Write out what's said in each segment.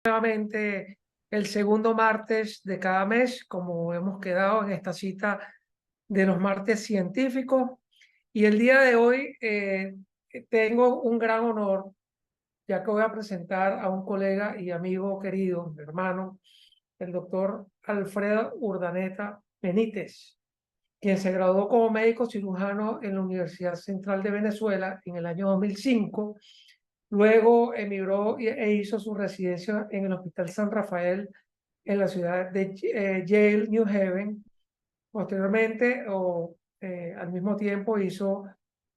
Nuevamente el segundo martes de cada mes, como hemos quedado en esta cita de los martes científicos. Y el día de hoy tengo un gran honor, ya que voy a presentar a un colega y amigo querido, mi hermano, el doctor Alfredo Urdaneta Benítez, quien se graduó como médico cirujano en la Universidad Central de Venezuela en el año 2005. Luego emigró e hizo su residencia en el Hospital San Rafael en la ciudad de Yale, New Haven. Posteriormente, al mismo tiempo, hizo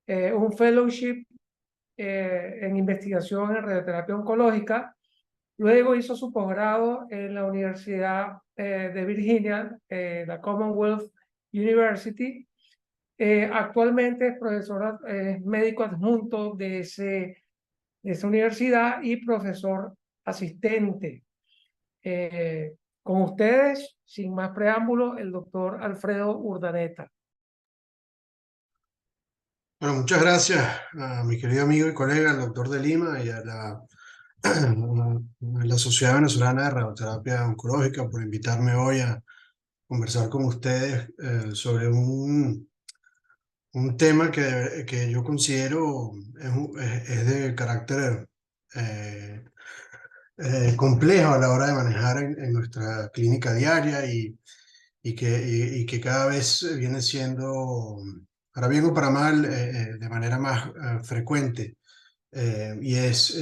un fellowship en investigación en radioterapia oncológica. Luego hizo su posgrado en la Universidad de Virginia, la Commonwealth University. Actualmente es profesor médico adjunto de esa universidad y profesor asistente. Con ustedes, sin más preámbulo, el doctor Alfredo Urdaneta. Bueno, muchas gracias a mi querido amigo y colega, el doctor de Lima, y a la Sociedad Venezolana de Radioterapia Oncológica por invitarme hoy a conversar con ustedes sobre un tema que yo considero es de carácter eh, complejo a la hora de manejar en nuestra clínica diaria y que cada vez viene siendo, para bien o para mal, de manera más frecuente, y es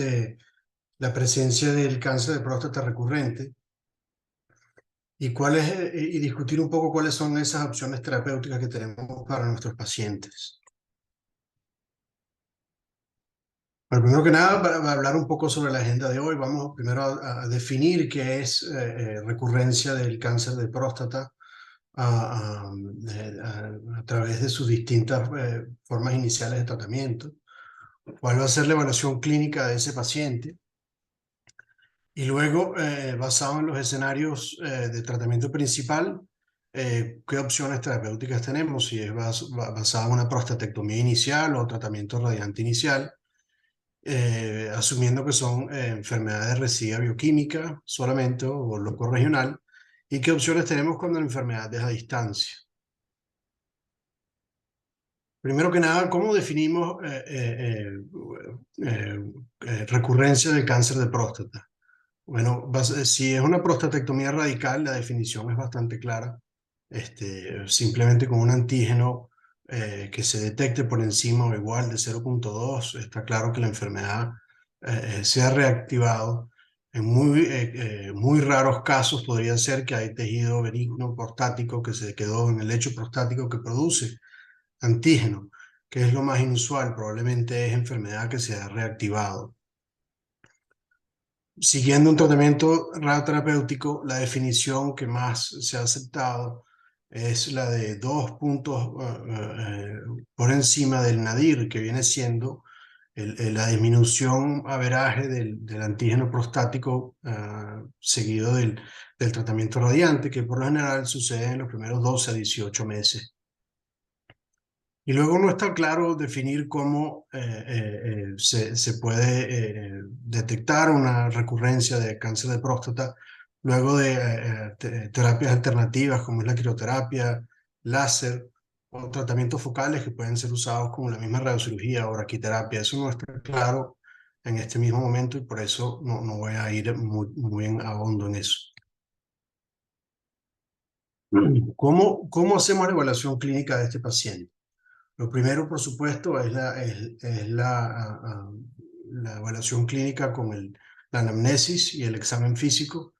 la presencia del cáncer de próstata recurrente y discutir un poco cuáles son esas opciones terapéuticas que tenemos para nuestros pacientes. Bueno, primero que nada, para hablar un poco sobre la agenda de hoy, vamos primero a definir qué es recurrencia del cáncer de próstata a través de sus distintas formas iniciales de tratamiento, cuál va a ser la evaluación clínica de ese paciente, y luego, basado en los escenarios de tratamiento principal, qué opciones terapéuticas tenemos, si es basada en una prostatectomía inicial o tratamiento radiante inicial, asumiendo que son enfermedades de residuo bioquímica solamente o locorregional, y qué opciones tenemos cuando la enfermedad es a distancia. Primero que nada, ¿cómo definimos recurrencia del cáncer de próstata? Bueno, si es una prostatectomía radical, la definición es bastante clara. Simplemente con un antígeno que se detecte por encima o igual de 0,2, está claro que la enfermedad se ha reactivado. En muy raros casos podría ser que hay tejido benigno prostático que se quedó en el lecho prostático que produce antígeno, que es lo más inusual, probablemente es enfermedad que se ha reactivado. Siguiendo un tratamiento radioterapéutico, la definición que más se ha aceptado es la de 2 puntos por encima del nadir, que viene siendo la disminución averaje del antígeno prostático seguido del tratamiento radiante, que por lo general sucede en los primeros 12 a 18 meses. Y luego no está claro definir cómo se puede detectar una recurrencia de cáncer de próstata luego de terapias alternativas como es la crioterapia, láser o tratamientos focales que pueden ser usados como la misma radiocirugía o raquiterapia. Eso no está claro en este mismo momento y por eso no voy a ir muy a hondo en eso. ¿Cómo hacemos la evaluación clínica de este paciente? Lo primero, por supuesto, es la evaluación clínica con la anamnesis y el examen físico.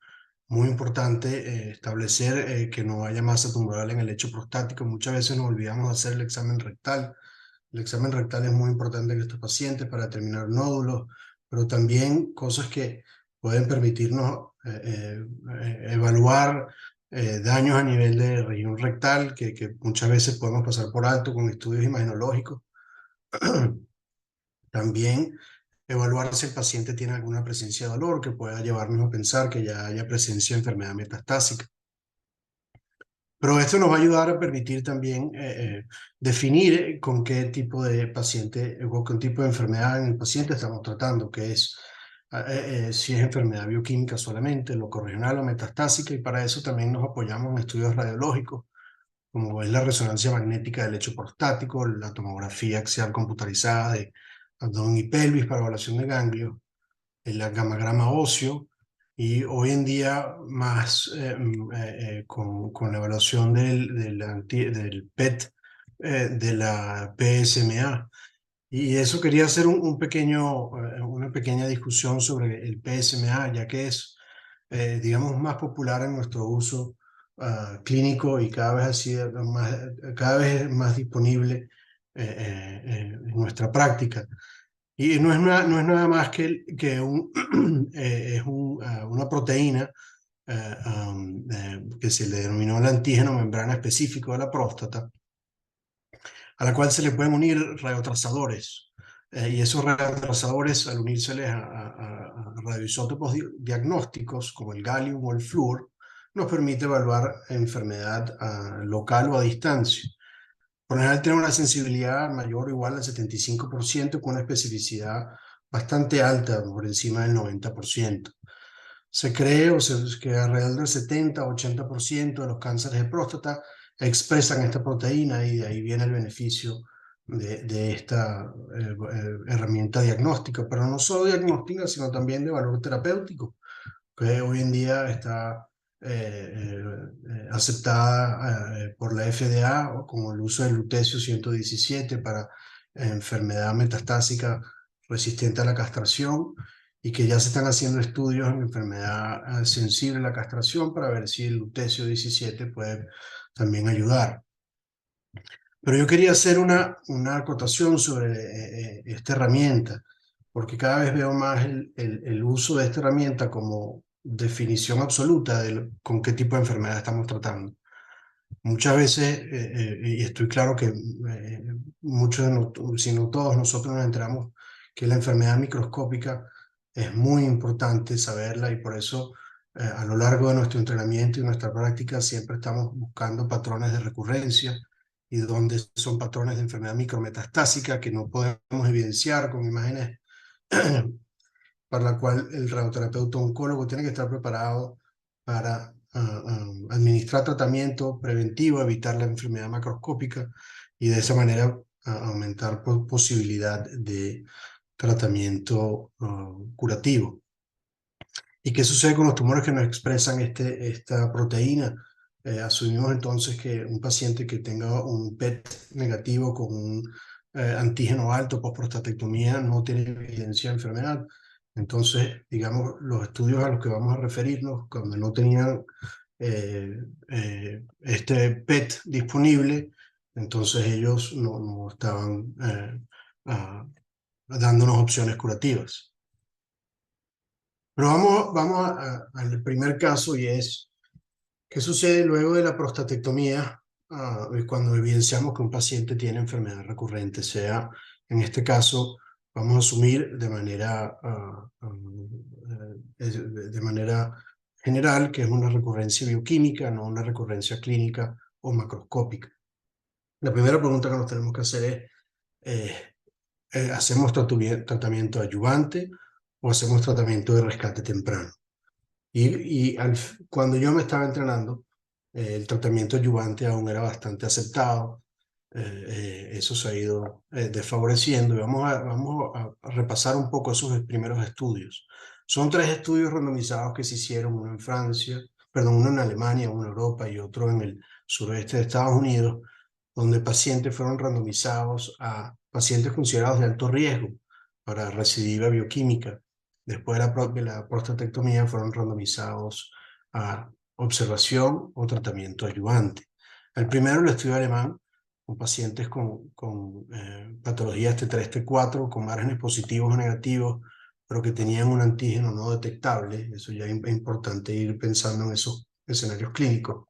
Muy importante establecer que no haya masa tumoral en el lecho prostático. Muchas veces nos olvidamos de hacer el examen rectal. El examen rectal es muy importante en estos pacientes para determinar nódulos, pero también cosas que pueden permitirnos evaluar daños a nivel de región rectal, que muchas veces podemos pasar por alto con estudios imagenológicos. También evaluar si el paciente tiene alguna presencia de dolor que pueda llevarnos a pensar que ya haya presencia de enfermedad metastásica. Pero esto nos va a ayudar a permitir también definir con qué tipo de paciente o con tipo de enfermedad en el paciente estamos tratando, que es si es enfermedad bioquímica solamente, locorregional o metastásica, y para eso también nos apoyamos en estudios radiológicos, como es la resonancia magnética del lecho prostático, la tomografía axial computarizada de abdomen y pelvis para evaluación de ganglios, el gammagrama óseo, y hoy en día más con la evaluación del PET, de la PSMA. Y eso quería hacer una pequeña discusión sobre el PSMA, ya que es, digamos, más popular en nuestro uso clínico y cada vez más disponible en nuestra práctica. Y no es nada más una proteína que se le denominó el antígeno membrana específico de la próstata, a la cual se le pueden unir radiotrazadores. Y esos radiotrazadores, al unírseles a radioisótopos diagnósticos, como el gallium o el flúor, nos permite evaluar enfermedad local o a distancia. Por lo general tiene una sensibilidad mayor o igual al 75%, con una especificidad bastante alta, por encima del 90%. Se cree que alrededor del 70-80% de los cánceres de próstata expresan esta proteína, y de ahí viene el beneficio de esta herramienta diagnóstica, pero no solo diagnóstica, sino también de valor terapéutico, que hoy en día está aceptada por la FDA, como el uso del lutecio 117 para enfermedad metastásica resistente a la castración, y que ya se están haciendo estudios en enfermedad sensible a la castración para ver si el lutecio 17 puede también ayudar. Pero yo quería hacer una acotación sobre esta herramienta, porque cada vez veo más el uso de esta herramienta como definición absoluta de con qué tipo de enfermedad estamos tratando. Muchas veces, y estoy claro que muchos, si no todos nosotros nos enteramos que la enfermedad microscópica es muy importante saberla, y por eso a lo largo de nuestro entrenamiento y nuestra práctica siempre estamos buscando patrones de recurrencia, y donde son patrones de enfermedad micrometastásica que no podemos evidenciar con imágenes, para la cual el radioterapeuta oncólogo tiene que estar preparado para administrar tratamiento preventivo, evitar la enfermedad macroscópica, y de esa manera aumentar posibilidad de tratamiento curativo. ¿Y qué sucede con los tumores que no expresan esta proteína? Asumimos entonces que un paciente que tenga un PET negativo con un antígeno alto post-prostatectomía no tiene evidencia de enfermedad. Entonces, digamos, los estudios a los que vamos a referirnos, cuando no tenían este PET disponible, entonces ellos no estaban dándonos opciones curativas. Pero vamos al primer caso, y es: ¿qué sucede luego de la prostatectomía cuando evidenciamos que un paciente tiene enfermedad recurrente? Sea, en este caso, vamos a asumir de manera general que es una recurrencia bioquímica, no una recurrencia clínica o macroscópica. La primera pregunta que nos tenemos que hacer es, ¿hacemos tratamiento adyuvante o hacemos tratamiento de rescate temprano? Cuando yo me estaba entrenando, el tratamiento adyuvante aún era bastante aceptado. Eso se ha ido desfavoreciendo, y vamos a repasar un poco esos primeros estudios. Son 3 estudios randomizados que se hicieron, uno en Francia, perdón, uno en Alemania, uno en Europa y otro en el suroeste de Estados Unidos, donde pacientes fueron randomizados a pacientes considerados de alto riesgo para recidiva bioquímica. Después de la prostatectomía fueron randomizados a observación o tratamiento adyuvante. El primero, el estudio alemán, con pacientes con patologías T3, T4, con márgenes positivos o negativos, pero que tenían un antígeno no detectable. Eso ya es importante ir pensando en esos escenarios clínicos.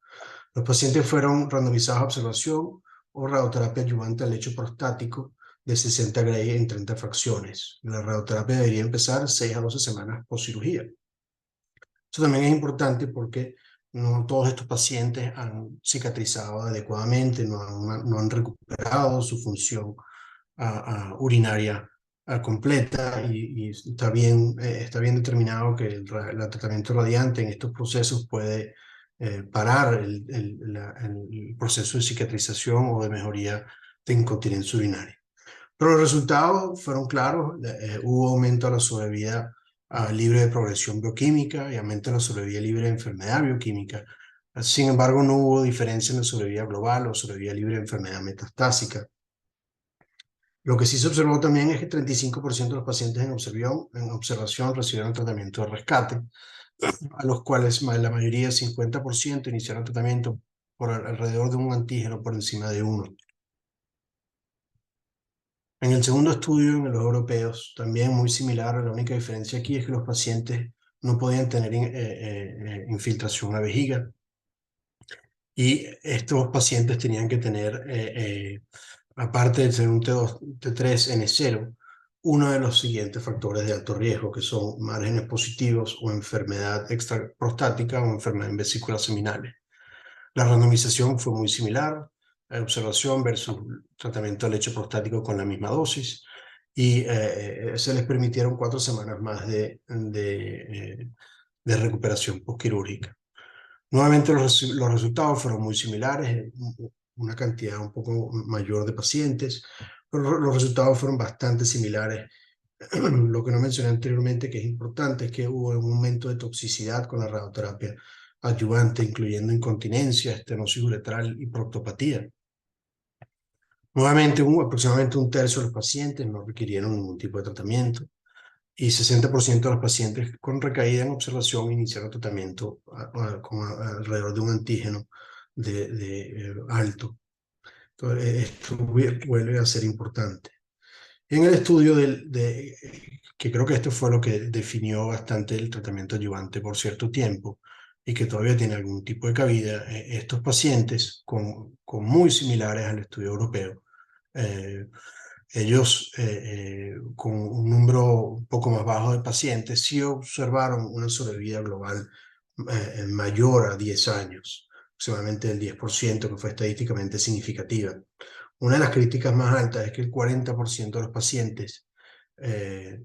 Los pacientes fueron randomizados a observación o radioterapia adyuvante al lecho prostático de 60 Gray en 30 fracciones. La radioterapia debería empezar 6 a 12 semanas post cirugía. Eso también es importante porque no todos estos pacientes han cicatrizado adecuadamente, no han recuperado su función urinaria completa y está bien determinado que el tratamiento radiante en estos procesos puede parar el proceso de cicatrización o de mejoría de incontinencia urinaria. Pero los resultados fueron claros, hubo aumento a la sobrevida libre de progresión bioquímica y aumento a la sobrevida libre de enfermedad bioquímica. Sin embargo, no hubo diferencia en la sobrevida global o sobrevida libre de enfermedad metastásica. Lo que sí se observó también es que 35% de los pacientes en observación recibieron tratamiento de rescate, a los cuales la mayoría, 50%, iniciaron tratamiento por alrededor de un antígeno por encima de 1. En el segundo estudio, en los europeos, también muy similar, la única diferencia aquí es que los pacientes no podían tener infiltración a la vejiga y estos pacientes tenían que tener, aparte de ser un T2, T3, N0, uno de los siguientes factores de alto riesgo, que son márgenes positivos o enfermedad extraprostática o enfermedad en vesículas seminales. La randomización fue muy similar, observación versus tratamiento de lecho prostático con la misma dosis, y se les permitieron 4 semanas más de recuperación postquirúrgica. Nuevamente los resultados fueron muy similares, una cantidad un poco mayor de pacientes, pero los resultados fueron bastante similares. Lo que no mencioné anteriormente, que es importante, es que hubo un aumento de toxicidad con la radioterapia adyuvante, incluyendo incontinencia, estenosis uretral y proctopatía. Nuevamente, aproximadamente un tercio de los pacientes no requirieron ningún tipo de tratamiento y 60% de los pacientes con recaída en observación iniciaron tratamiento con alrededor de un antígeno alto. Entonces, esto vuelve a ser importante. En el estudio que creo que esto fue lo que definió bastante el tratamiento adyuvante por cierto tiempo y que todavía tiene algún tipo de cabida, estos pacientes con muy similares al estudio europeo, ellos con un número un poco más bajo de pacientes sí observaron una sobrevida global mayor a 10 años, aproximadamente el 10%, que fue estadísticamente significativa. Una de las críticas más altas es que el 40% de los pacientes que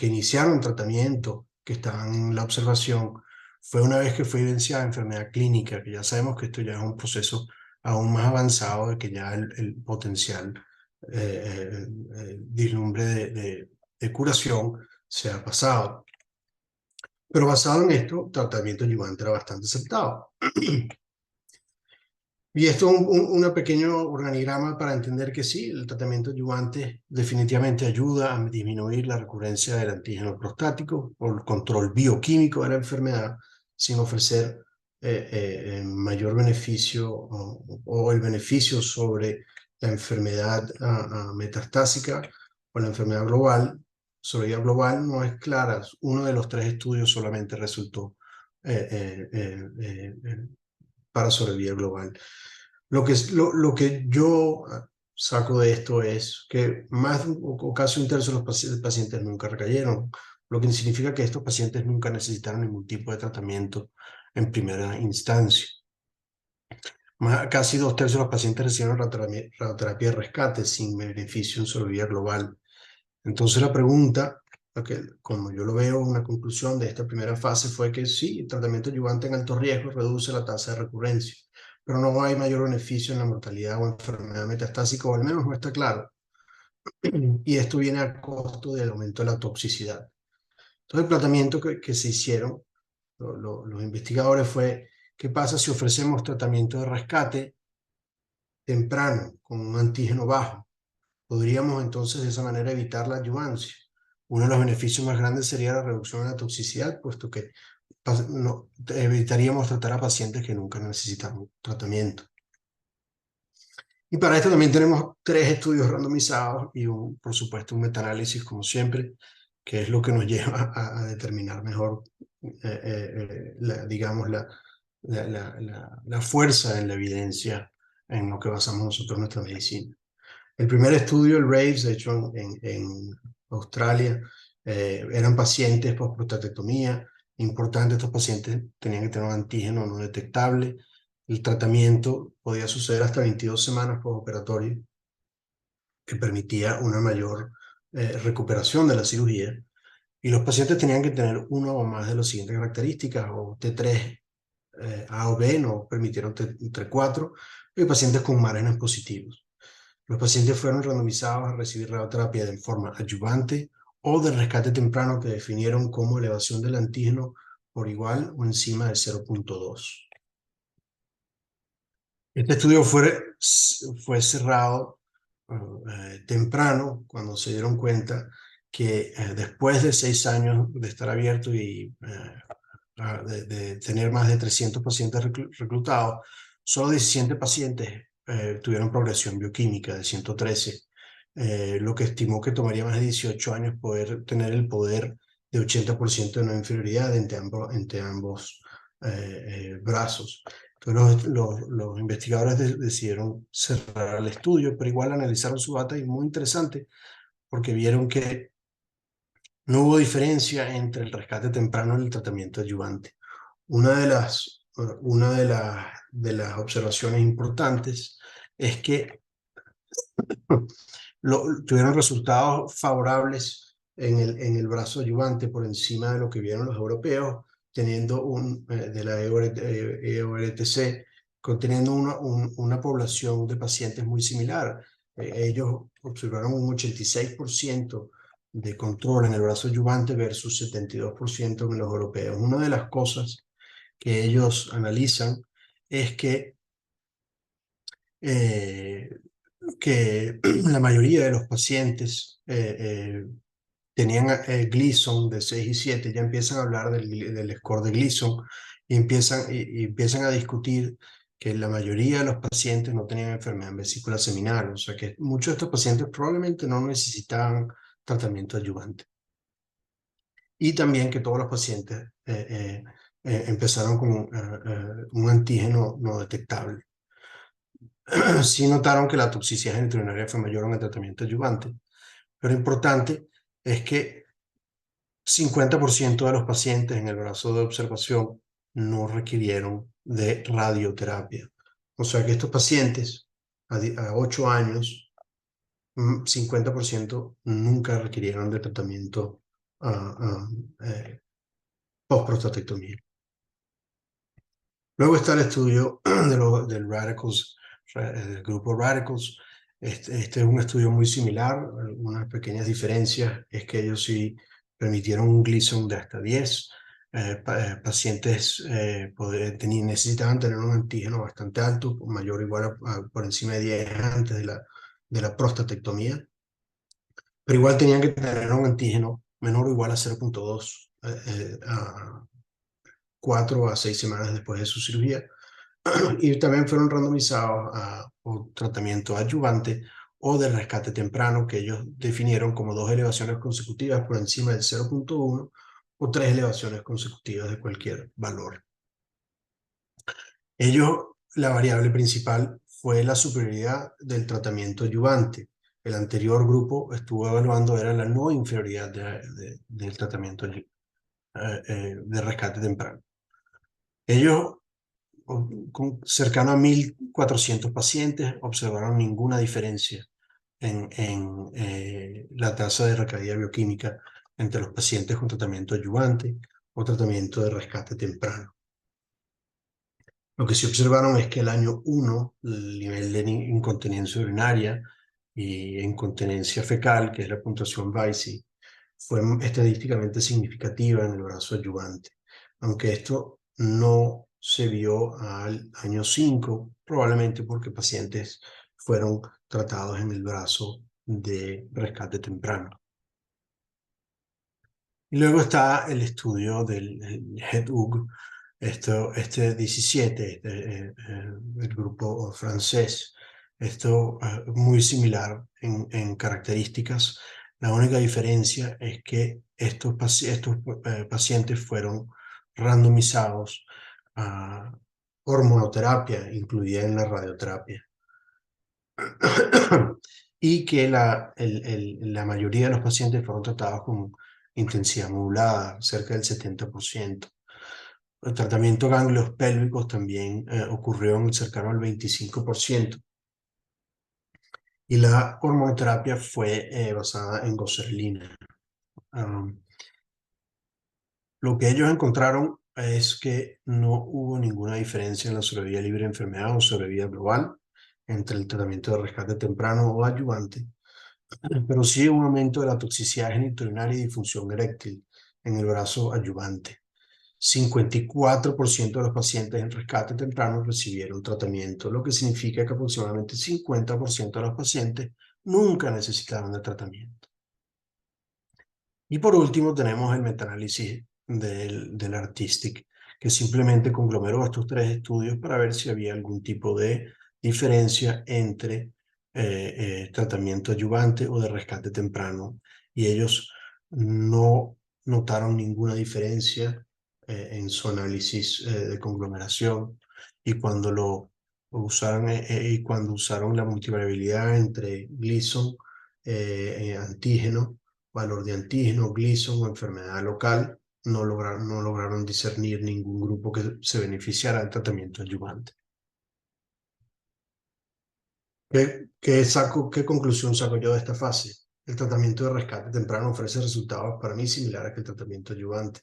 iniciaron tratamiento, que estaban en la observación, fue una vez que fue evidenciada enfermedad clínica, que ya sabemos que esto ya es un proceso aún más avanzado de que ya el potencial vislumbre de curación se ha pasado. Pero basado en esto, tratamiento adyuvante era bastante aceptado. Y esto es un pequeño organigrama para entender que sí, el tratamiento adyuvante definitivamente ayuda a disminuir la recurrencia del antígeno prostático o el control bioquímico de la enfermedad sin ofrecer mayor beneficio o el beneficio sobre la enfermedad metastásica o la enfermedad global. Sobrevida global no es clara. Uno de los 3 estudios solamente resultó para sobrevida global. Lo que yo saco de esto es que más o casi un tercio de los pacientes nunca recayeron, lo que significa que estos pacientes nunca necesitaron ningún tipo de tratamiento en primera instancia. Casi 2/3 de los pacientes recibieron radioterapia de rescate sin beneficio en sobrevida global. Entonces la pregunta, como yo lo veo, una conclusión de esta primera fase fue que sí, el tratamiento adyuvante en alto riesgo reduce la tasa de recurrencia, pero no hay mayor beneficio en la mortalidad o enfermedad metastásica, o al menos no está claro. Y esto viene a costo del aumento de la toxicidad. Entonces el planteamiento que se hicieron los investigadores fue: ¿qué pasa si ofrecemos tratamiento de rescate temprano con un antígeno bajo? Podríamos entonces de esa manera evitar la adyuvancia. Uno de los beneficios más grandes sería la reducción de la toxicidad, puesto que evitaríamos tratar a pacientes que nunca necesitan tratamiento. Y para esto también tenemos 3 estudios randomizados y por supuesto un metaanálisis, como siempre, que es lo que nos lleva a determinar mejor, digamos, la fuerza en la evidencia en lo que basamos nosotros nuestra medicina. El primer estudio, el RAVES, hecho en Australia, eran pacientes post-prostatectomía. Importante, estos pacientes tenían que tener un antígeno no detectable. El tratamiento podía suceder hasta 22 semanas postoperatorio. que permitía una mayor recuperación de la cirugía. Y los pacientes tenían que tener una o más de las siguientes características, o T3 A o B, no permitieron T4, y pacientes con márgenes positivos. Los pacientes fueron randomizados a recibir radioterapia de forma adyuvante o de rescate temprano, que definieron como elevación del antígeno por igual o encima de 0.2. Este estudio fue cerrado temprano, cuando se dieron cuenta que después de 6 años de estar abierto y de tener más de 300 pacientes reclutados, solo 17 pacientes tuvieron progresión bioquímica de 113, lo que estimó que tomaría más de 18 años poder tener el poder de 80% de no inferioridad entre ambos brazos. Entonces los investigadores decidieron cerrar el estudio, pero igual analizaron su data, y muy interesante porque vieron que no hubo diferencia entre el rescate temprano y el tratamiento adyuvante. Una de las observaciones importantes es que tuvieron resultados favorables en el brazo adyuvante por encima de lo que vieron los europeos, teniendo de la EORTC, conteniendo una población de pacientes muy similar. Ellos observaron un 86% de control en el brazo adyuvante versus 72% en los europeos. Una de las cosas que ellos analizan es eh, que la mayoría de los pacientes tenían Gleason de 6 y 7, ya empiezan a hablar del score de Gleason, y empiezan a discutir que la mayoría de los pacientes no tenían enfermedad en vesícula seminal, o sea que muchos de estos pacientes probablemente no necesitaban tratamiento adyuvante. Y también que todos los pacientes empezaron con un antígeno no detectable. Sí notaron que la toxicidad genitourinaria fue mayor en el tratamiento adyuvante, pero importante es que 50% de los pacientes en el brazo de observación no requirieron de radioterapia. O sea que estos pacientes a 8 años, 50% nunca requirieron de tratamiento post-prostatectomía. Luego está el estudio del Radicals, del grupo Radicals. Este es un estudio muy similar. Unas pequeñas diferencias es que ellos sí permitieron un Gleason de hasta 10. Pacientes necesitaban tener un antígeno bastante alto, mayor o igual por encima de 10 antes de la prostatectomía, pero igual tenían que tener un antígeno menor o igual a 0.2 a 4 a 6 semanas después de su cirugía. Y también fueron randomizados a un tratamiento adyuvante o de rescate temprano, que ellos definieron como 2 elevaciones consecutivas por encima del 0.1 o 3 elevaciones consecutivas de cualquier valor. La variable principal fue la superioridad del tratamiento adyuvante. El anterior grupo estuvo evaluando era la no inferioridad del tratamiento de rescate temprano. Ellos, cercano a 1.400 pacientes, observaron ninguna diferencia en la tasa de recaída bioquímica entre los pacientes con tratamiento adyuvante o tratamiento de rescate temprano. Lo que sí observaron es que el año 1, el nivel de incontinencia urinaria y incontinencia fecal, que es la puntuación BICI, fue estadísticamente significativa en el brazo adyuvante. Aunque esto no se vio al año 5, probablemente porque pacientes fueron tratados en el brazo de rescate temprano. Y luego está el estudio del HET-UG, este 17, el grupo francés. Esto muy similar en características. La única diferencia es que estos pacientes fueron randomizados a hormonoterapia, incluida en la radioterapia. Y que la mayoría de los pacientes fueron tratados con intensidad modulada, cerca del 70%. El tratamiento de ganglios pélvicos también ocurrió en cercano al 25%. Y la hormonoterapia fue basada en goserelina. Lo que ellos encontraron es que no hubo ninguna diferencia en la sobrevida libre de enfermedad o sobrevida global entre el tratamiento de rescate temprano o adyuvante, pero sí un aumento de la toxicidad genitourinaria y disfunción eréctil en el brazo adyuvante. 54% de los pacientes en rescate temprano recibieron tratamiento, lo que significa que aproximadamente 50% de los pacientes nunca necesitaron de tratamiento. Y por último tenemos el metaanálisis del Artistic, que simplemente conglomeró estos tres estudios para ver si había algún tipo de diferencia entre tratamiento adyuvante o de rescate temprano. Y ellos no notaron ninguna diferencia en su análisis de conglomeración. Y cuando usaron la multivariabilidad entre Gleason, antígeno, valor de antígeno, Gleason o enfermedad local, no lograron discernir ningún grupo que se beneficiara del tratamiento adyuvante. ¿Qué conclusión saco yo de esta fase? El tratamiento de rescate temprano ofrece resultados para mí similares que el tratamiento adyuvante.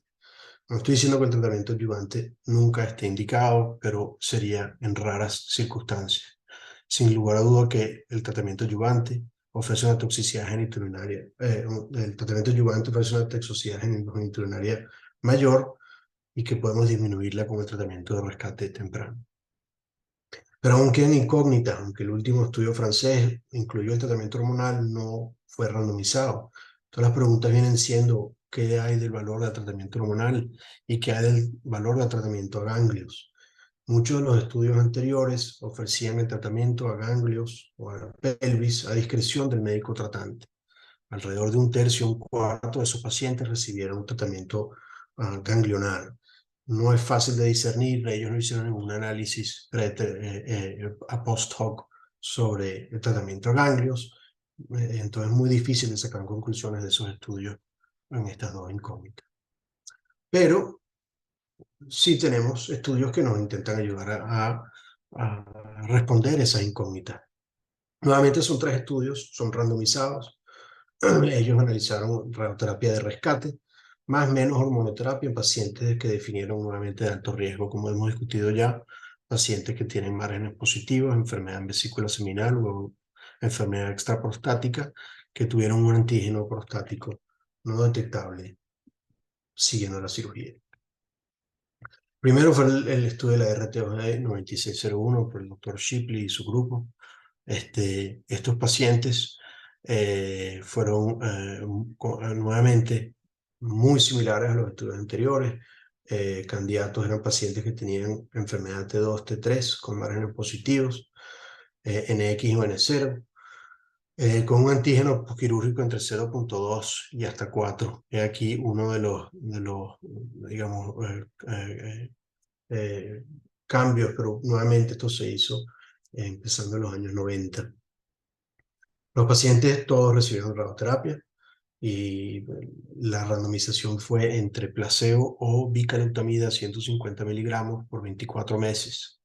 No estoy diciendo que el tratamiento adyuvante nunca esté indicado, pero sería en raras circunstancias. Sin lugar a duda que el tratamiento adyuvante ofrece una toxicidad genitourinaria, el tratamiento adyuvante ofrece una toxicidad genitourinaria mayor y que podemos disminuirla con el tratamiento de rescate temprano. Pero aún quedan incógnitas, aunque el último estudio francés incluyó el tratamiento hormonal, no fue randomizado. Todas las preguntas vienen siendo, ¿qué hay del valor del tratamiento hormonal y qué hay del valor del tratamiento a ganglios? Muchos de los estudios anteriores ofrecían el tratamiento a ganglios o a pelvis a discreción del médico tratante. Alrededor de un tercio, un cuarto de esos pacientes recibieron un tratamiento ganglionar. No es fácil de discernir, ellos no hicieron ningún análisis a post hoc sobre el tratamiento a ganglios, entonces es muy difícil de sacar conclusiones de esos estudios en estas dos incógnitas. Pero sí tenemos estudios que nos intentan ayudar a responder esas incógnitas. Nuevamente son tres estudios, son randomizados. Ellos analizaron radioterapia de rescate, más o menos hormonoterapia en pacientes que definieron nuevamente de alto riesgo, como hemos discutido ya, pacientes que tienen márgenes positivos, enfermedad en vesícula seminal o enfermedad extraprostática, que tuvieron un antígeno prostático no detectable siguiendo la cirugía. Primero fue el estudio de la RTOD 9601 por el doctor Shipley y su grupo. Estos pacientes fueron nuevamente muy similares a los estudios anteriores. Candidatos eran pacientes que tenían enfermedad T2, T3 con márgenes positivos, NX o N0, con un antígeno quirúrgico entre 0.2 y hasta 4. He aquí uno de los digamos, cambios, pero nuevamente esto se hizo empezando en los años 90. Los pacientes todos recibieron radioterapia y la randomización fue entre placebo o bicalutamida 150 miligramos por 24 meses.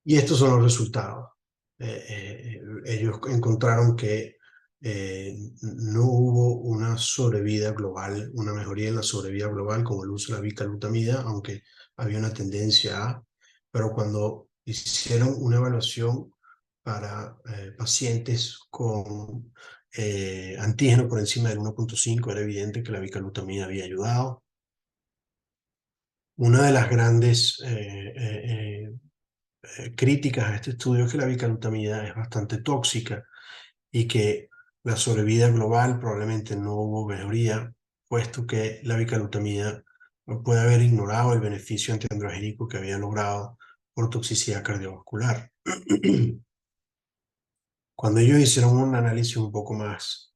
Y estos son los resultados. Ellos encontraron que no hubo una sobrevida global, una mejoría en la sobrevida global con el uso de la bicalutamida, aunque había una tendencia a, pero cuando hicieron una evaluación para pacientes con antígeno por encima del 1.5, era evidente que la bicalutamida había ayudado. Una de las grandes críticas a este estudio es que la bicalutamida es bastante tóxica y que la sobrevida global probablemente no hubo mejoría, puesto que la bicalutamida puede haber ignorado el beneficio antiandrogénico que había logrado por toxicidad cardiovascular. Cuando ellos hicieron un análisis un poco más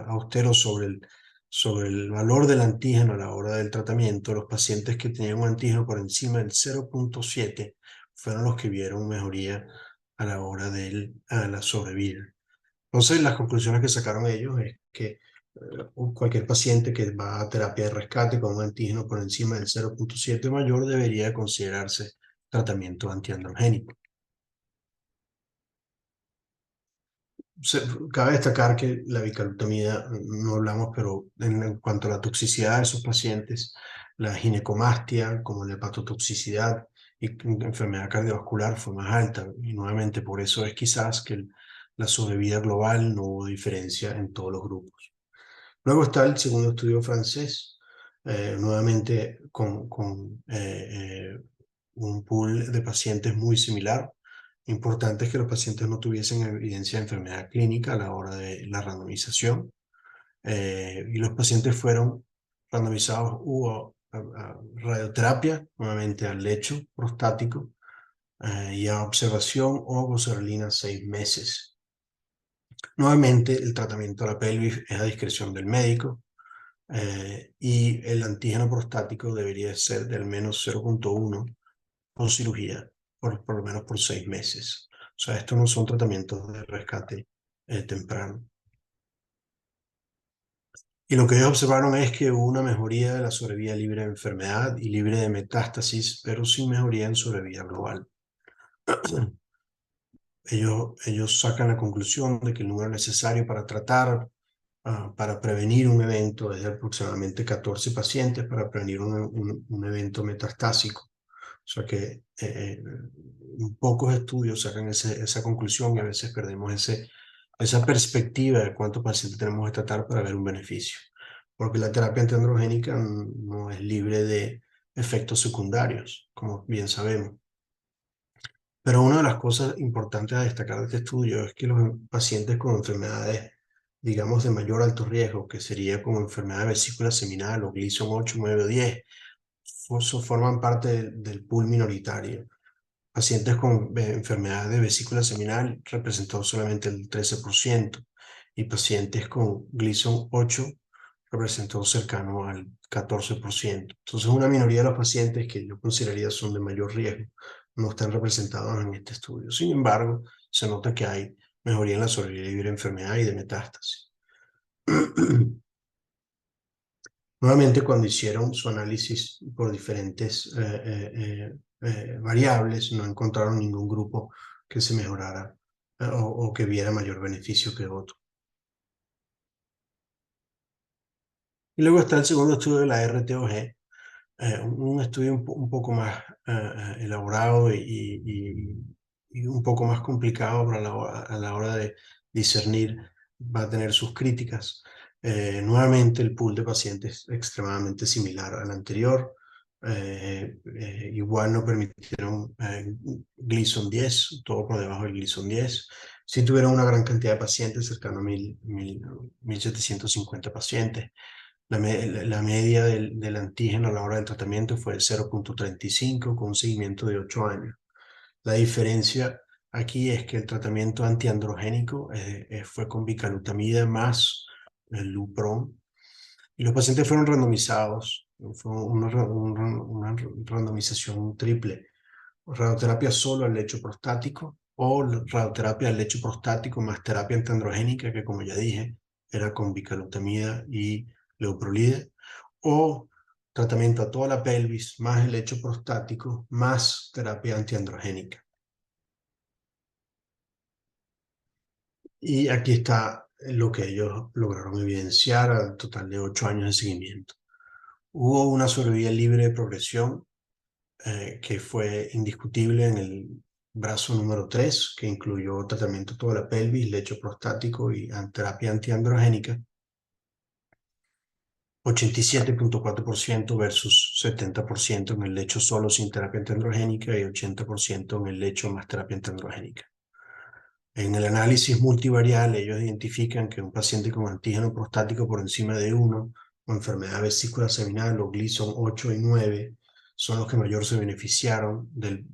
austero sobre el valor del antígeno a la hora del tratamiento, los pacientes que tenían un antígeno por encima del 0.7 fueron los que vieron mejoría a la hora de la sobrevida. Entonces, las conclusiones que sacaron ellos es que cualquier paciente que va a terapia de rescate con un antígeno por encima del 0.7 mayor debería considerarse tratamiento antiandrogénico. Cabe destacar que la bicalutamida, no hablamos, pero en cuanto a la toxicidad de esos pacientes, la ginecomastia, como la hepatotoxicidad y enfermedad cardiovascular fue más alta. Y nuevamente por eso es quizás que la sobrevida global no hubo diferencia en todos los grupos. Luego está el segundo estudio francés, nuevamente con un pool de pacientes muy similar. Importante es que los pacientes no tuviesen evidencia de enfermedad clínica a la hora de la randomización. Y los pacientes fueron randomizados, hubo a radioterapia, nuevamente al lecho prostático, y a observación o gozarolina 6 meses. Nuevamente, el tratamiento de la pelvis es a discreción del médico, y el antígeno prostático debería ser de al menos 0,1 con cirugía, por lo menos por 6 meses. O sea, estos no son tratamientos de rescate temprano. Y lo que ellos observaron es que hubo una mejoría de la sobrevida libre de enfermedad y libre de metástasis, pero sin mejoría en sobrevida global. Ellos sacan la conclusión de que el número necesario para tratar, para prevenir un evento es de aproximadamente 14 pacientes para prevenir un evento metastásico. O sea que pocos estudios sacan esa conclusión y a veces perdemos esa perspectiva de cuántos pacientes tenemos que tratar para ver un beneficio. Porque la terapia antiandrogénica no es libre de efectos secundarios, como bien sabemos. Pero una de las cosas importantes a destacar de este estudio es que los pacientes con enfermedades, digamos, de mayor alto riesgo, que sería como enfermedad de vesícula seminal o Gleason 8, 9 o 10, forman parte del pool minoritario. Pacientes con enfermedad de vesícula seminal representó solamente el 13% y pacientes con Gleason 8 representó cercano al 14%. Entonces, una minoría de los pacientes que yo consideraría son de mayor riesgo no están representados en este estudio. Sin embargo, se nota que hay mejoría en la sobrevida libre de enfermedad y de metástasis. Nuevamente, cuando hicieron su análisis por diferentes variables, no encontraron ningún grupo que se mejorara o que viera mayor beneficio que otro. Y luego está el segundo estudio de la RTOG, un estudio un poco más elaborado y un poco más complicado a la hora de discernir, va a tener sus críticas. Nuevamente, el pool de pacientes es extremadamente similar al anterior. Igual no permitieron Gleason 10, todo por debajo del Gleason 10. Sí tuvieron una gran cantidad de pacientes, cercano a 1.750 pacientes. La media del antígeno a la hora del tratamiento fue de 0,35 con un seguimiento de 8 años. La diferencia aquí es que el tratamiento antiandrogénico fue con bicalutamida más el Lupron, y los pacientes fueron randomizados. Fue una randomización triple: radioterapia solo al lecho prostático o radioterapia al lecho prostático más terapia antiandrogénica, que como ya dije, era con bicalutamida y leuprolide, o tratamiento a toda la pelvis más el lecho prostático más terapia antiandrogénica. Y aquí está lo que ellos lograron evidenciar al total de 8 años de seguimiento. Hubo una sobrevida libre de progresión que fue indiscutible en el brazo número 3, que incluyó tratamiento toda la pelvis, lecho prostático y terapia antiandrogénica. 87,4% versus 70% en el lecho solo sin terapia antiandrogénica y 80% en el lecho más terapia antiandrogénica. En el análisis multivarial, ellos identifican que un paciente con antígeno prostático por encima de 1 o enfermedad vesícula seminal o Gleason 8 y 9 son los que mayor se beneficiaron del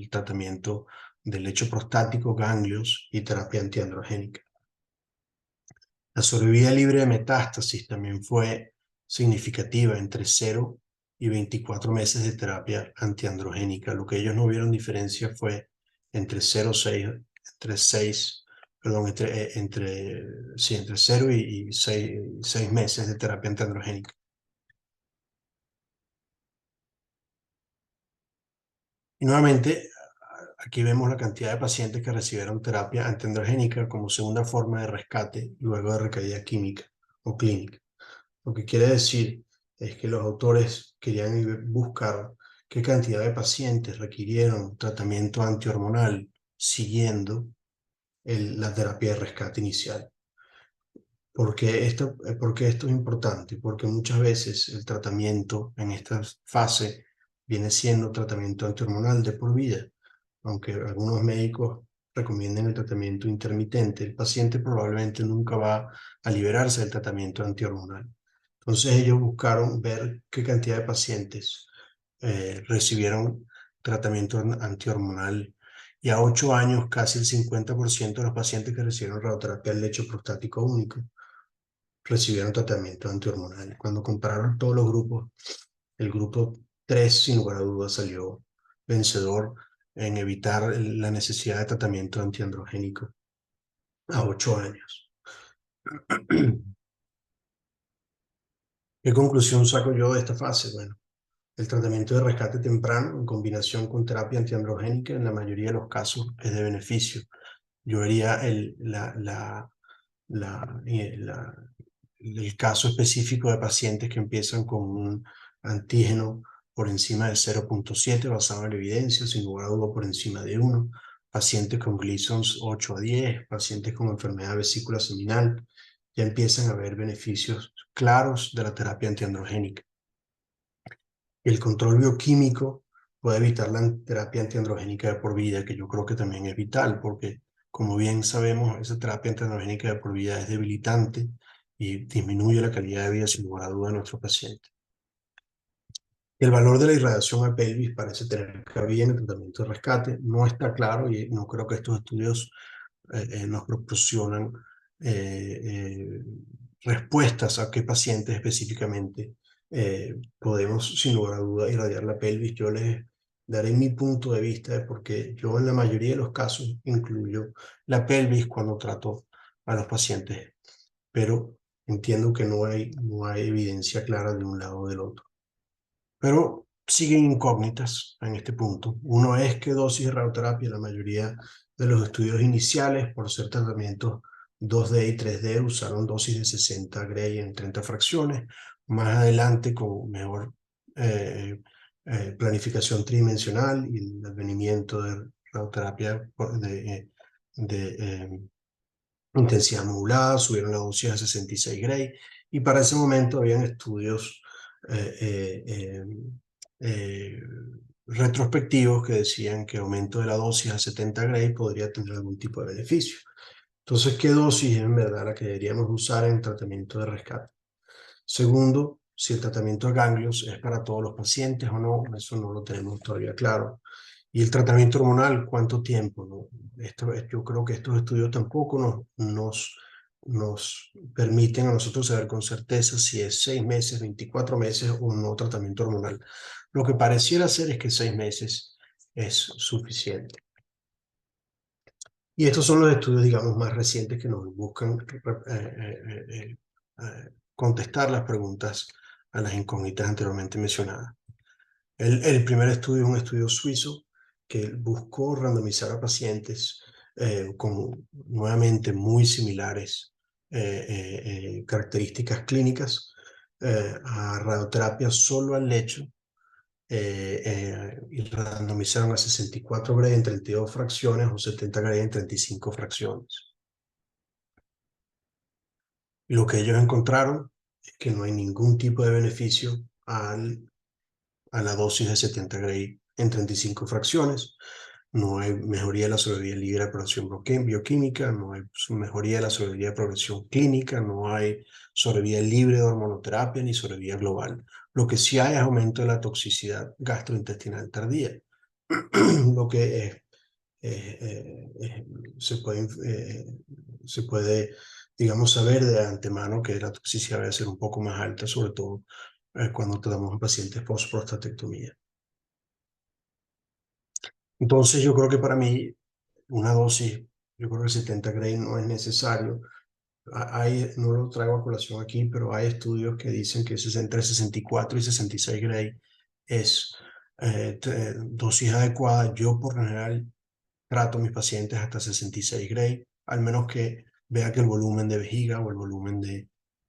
tratamiento del lecho prostático, ganglios y terapia antiandrogénica. La sobrevida libre de metástasis también fue significativa entre 0 y 24 meses de terapia antiandrogénica. Lo que ellos no vieron diferencia fue entre 0, 6, entre 6, perdón, entre 0 y 6 meses de terapia antiandrogénica. Y nuevamente, aquí vemos la cantidad de pacientes que recibieron terapia antiandrogénica como segunda forma de rescate luego de recaída química o clínica. Lo que quiere decir es que los autores querían buscar qué cantidad de pacientes requirieron tratamiento antihormonal siguiendo la terapia de rescate inicial. Porque esto es importante? Porque muchas veces el tratamiento en esta fase viene siendo tratamiento antihormonal de por vida. Aunque algunos médicos recomienden el tratamiento intermitente, el paciente probablemente nunca va a liberarse del tratamiento antihormonal. Entonces ellos buscaron ver qué cantidad de pacientes recibieron tratamiento antihormonal, y a 8 años casi el 50% de los pacientes que recibieron radioterapia al lecho prostático único recibieron tratamiento antihormonal. Cuando compararon todos los grupos, el grupo 3 sin lugar a dudas salió vencedor en evitar la necesidad de tratamiento antiandrogénico a 8 años. ¿Qué conclusión saco yo de esta fase? Bueno, el tratamiento de rescate temprano en combinación con terapia antiandrogénica en la mayoría de los casos es de beneficio. Yo vería el caso específico de pacientes que empiezan con un antígeno por encima de 0.7 basado en la evidencia, sin lugar a duda por encima de 1, pacientes con Gleason's 8 a 10, pacientes con enfermedad vesícula seminal, ya empiezan a ver beneficios claros de la terapia antiandrogénica. El control bioquímico puede evitar la terapia antiandrogénica de por vida, que yo creo que también es vital, porque como bien sabemos, esa terapia antiandrogénica de por vida es debilitante y disminuye la calidad de vida sin lugar a duda de nuestro paciente. El valor de la irradiación a pelvis parece tener cabida en el tratamiento de rescate. No está claro y no creo que estos estudios nos proporcionan respuestas a qué pacientes específicamente podemos, sin lugar a duda, irradiar la pelvis. Yo les daré mi punto de vista porque yo en la mayoría de los casos incluyo la pelvis cuando trato a los pacientes, pero entiendo que no hay evidencia clara de un lado o del otro. Pero siguen incógnitas en este punto. Uno es qué dosis de radioterapia. La mayoría de los estudios iniciales, por ser tratamientos 2D y 3D, usaron dosis de 60 Gray en 30 fracciones. Más adelante, con mejor planificación tridimensional y el advenimiento de radioterapia de intensidad modulada, subieron la dosis a 66 Gray, y para ese momento habían estudios eh, retrospectivos que decían que aumento de la dosis a 70 Gray podría tener algún tipo de beneficio. Entonces, ¿qué dosis es en verdad la que deberíamos usar en tratamiento de rescate? Segundo, si el tratamiento de ganglios es para todos los pacientes o no, eso no lo tenemos todavía claro. Y el tratamiento hormonal, ¿cuánto tiempo? ¿No? Yo creo que estos estudios tampoco nos permiten a nosotros saber con certeza si es 6 meses, 24 meses o no tratamiento hormonal. Lo que pareciera ser es que 6 meses es suficiente. Y estos son los estudios, digamos, más recientes que nos buscan contestar las preguntas a las incógnitas anteriormente mencionadas. El primer estudio es un estudio suizo que buscó randomizar a pacientes con nuevamente muy similares características clínicas a radioterapia solo al lecho, y randomizaron a 64 Gray en 32 fracciones o 70 Gray en 35 fracciones. Y lo que ellos encontraron es que no hay ningún tipo de beneficio a la dosis de 70 Gray en 35 fracciones. No hay mejoría de la sobrevida libre de progresión bioquímica, no hay mejoría de la sobrevida de progresión clínica, no hay sobrevida libre de hormonoterapia ni sobrevida global. Lo que sí hay es aumento de la toxicidad gastrointestinal tardía, lo que se puede, digamos, saber de antemano que la toxicidad va a ser un poco más alta, sobre todo cuando tratamos a pacientes post-prostatectomía. Entonces yo creo que para mí una dosis, yo creo que 70 Gray no es necesario. No lo traigo a colación aquí, pero hay estudios que dicen que entre 64 y 66 Gray es dosis adecuada. Yo por lo general trato a mis pacientes hasta 66 Gray, al menos que vea que el volumen de vejiga o el volumen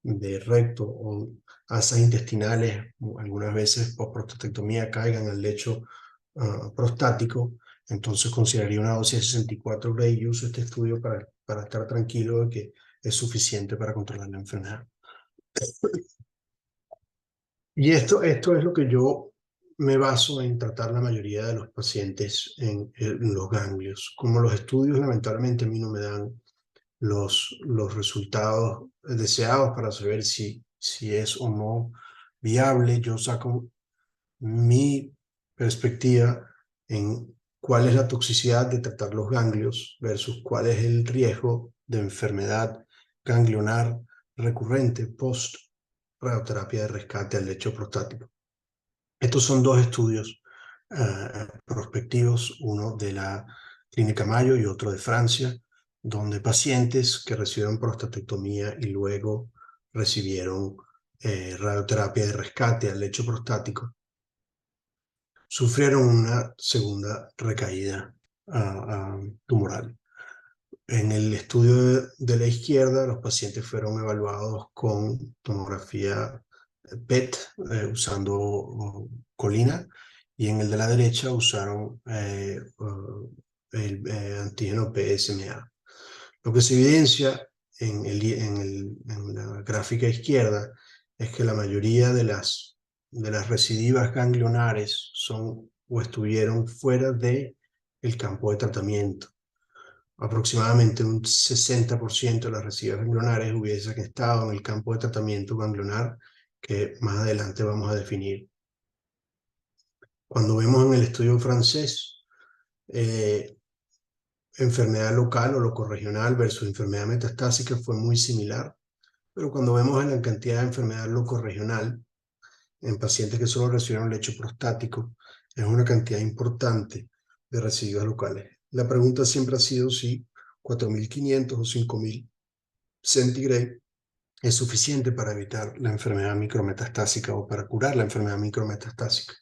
de recto o asas intestinales, algunas veces por prostatectomía, caigan al lecho prostático. Entonces consideraría una dosis de 64 Gray y uso este estudio para estar tranquilo de que es suficiente para controlar la enfermedad. Y esto es lo que yo me baso en tratar la mayoría de los pacientes en los ganglios. Como los estudios lamentablemente a mí no me dan los resultados deseados para saber si es o no viable, yo saco mi perspectiva en cuál es la toxicidad de tratar los ganglios versus cuál es el riesgo de enfermedad ganglionar recurrente post radioterapia de rescate al lecho prostático. Estos son dos estudios prospectivos, uno de la Clínica Mayo y otro de Francia, donde pacientes que recibieron prostatectomía y luego recibieron radioterapia de rescate al lecho prostático sufrieron una segunda recaída tumoral. En el estudio de la izquierda, los pacientes fueron evaluados con tomografía PET usando colina, y en el de la derecha usaron el antígeno PSMA. Lo que se evidencia en la gráfica izquierda es que la mayoría de las recidivas ganglionares son o estuvieron fuera del campo de tratamiento. Aproximadamente un 60% de las recidivas ganglionares hubiesen estado en el campo de tratamiento ganglionar, que más adelante vamos a definir. Cuando vemos en el estudio francés, enfermedad local o locorregional versus enfermedad metastásica fue muy similar, pero cuando vemos en la cantidad de enfermedad locorregional en pacientes que solo recibieron lecho prostático, es una cantidad importante de residuos locales. La pregunta siempre ha sido si 4.500 o 5.000 centigrade es suficiente para evitar la enfermedad micrometastásica o para curar la enfermedad micrometastásica.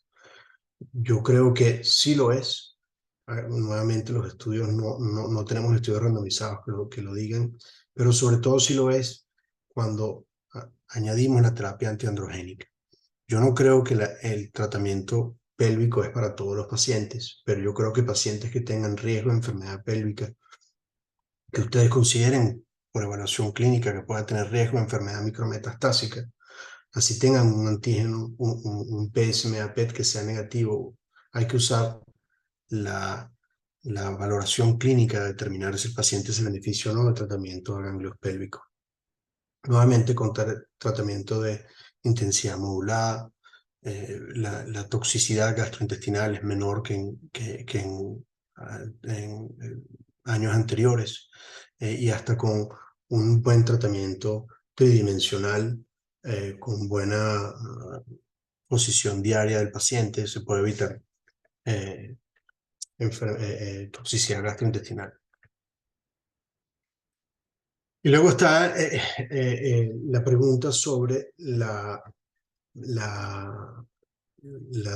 Yo creo que sí lo es. Nuevamente los estudios, no tenemos estudios randomizados que lo digan, pero sobre todo sí lo es cuando añadimos la terapia antiandrogénica. Yo no creo que el tratamiento pélvico es para todos los pacientes, pero yo creo que pacientes que tengan riesgo de enfermedad pélvica, que ustedes consideren por evaluación clínica que puedan tener riesgo de enfermedad micrometastásica, así tengan un antígeno, un PSMA PET que sea negativo, hay que usar la valoración clínica de determinar si el paciente se beneficia o no del tratamiento de ganglios pélvicos. Nuevamente, con tratamiento de intensidad modulada, la toxicidad gastrointestinal es menor que en años anteriores, y hasta con un buen tratamiento tridimensional, con buena posición diaria del paciente, se puede evitar toxicidad gastrointestinal. Y luego está la pregunta sobre la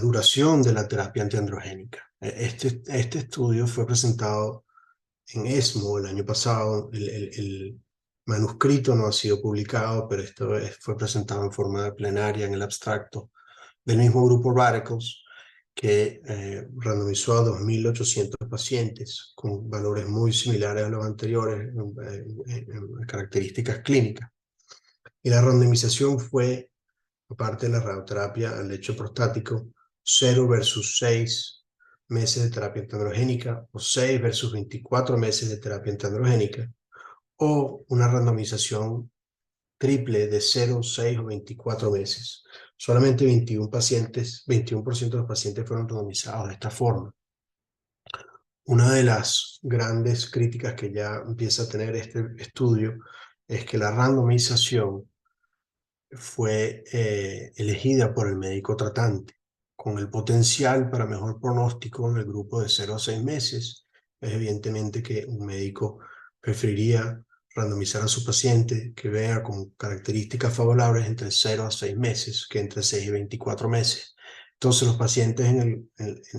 duración de la terapia antiandrogénica. Este estudio fue presentado en ESMO el año pasado. El manuscrito no ha sido publicado, pero esto fue presentado en forma plenaria en el abstracto del mismo grupo Radicals, que randomizó a 2.800 pacientes con valores muy similares a los anteriores en características clínicas. Y la randomización fue, aparte de la radioterapia al lecho prostático, 0 versus 6 meses de terapia antiandrogénica, o 6 versus 24 meses de terapia antiandrogénica, o una randomización triple de 0, 6 o 24 meses. Solamente 21% de los pacientes fueron randomizados de esta forma. Una de las grandes críticas que ya empieza a tener este estudio es que la randomización fue elegida por el médico tratante, con el potencial para mejor pronóstico en el grupo de 0 a 6 meses. Es evidentemente que un médico preferiría randomizar a su paciente que vea con características favorables entre 0 a 6 meses que entre 6 y 24 meses. Entonces los pacientes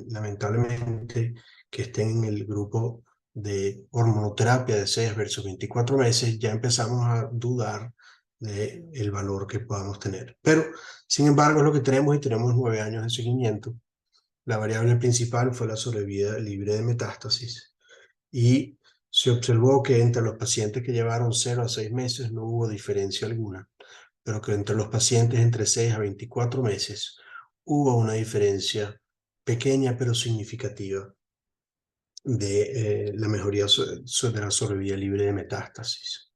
lamentablemente que estén en el grupo de hormonoterapia de 6 versus 24 meses, ya empezamos a dudar del valor que podamos tener. Pero, sin embargo, es lo que tenemos y tenemos 9 años de seguimiento. La variable principal fue la sobrevida libre de metástasis y se observó que entre los pacientes que llevaron 0 a 6 meses no hubo diferencia alguna, pero que entre los pacientes entre 6 a 24 meses hubo una diferencia pequeña pero significativa de la mejoría de la sobrevida libre de metástasis.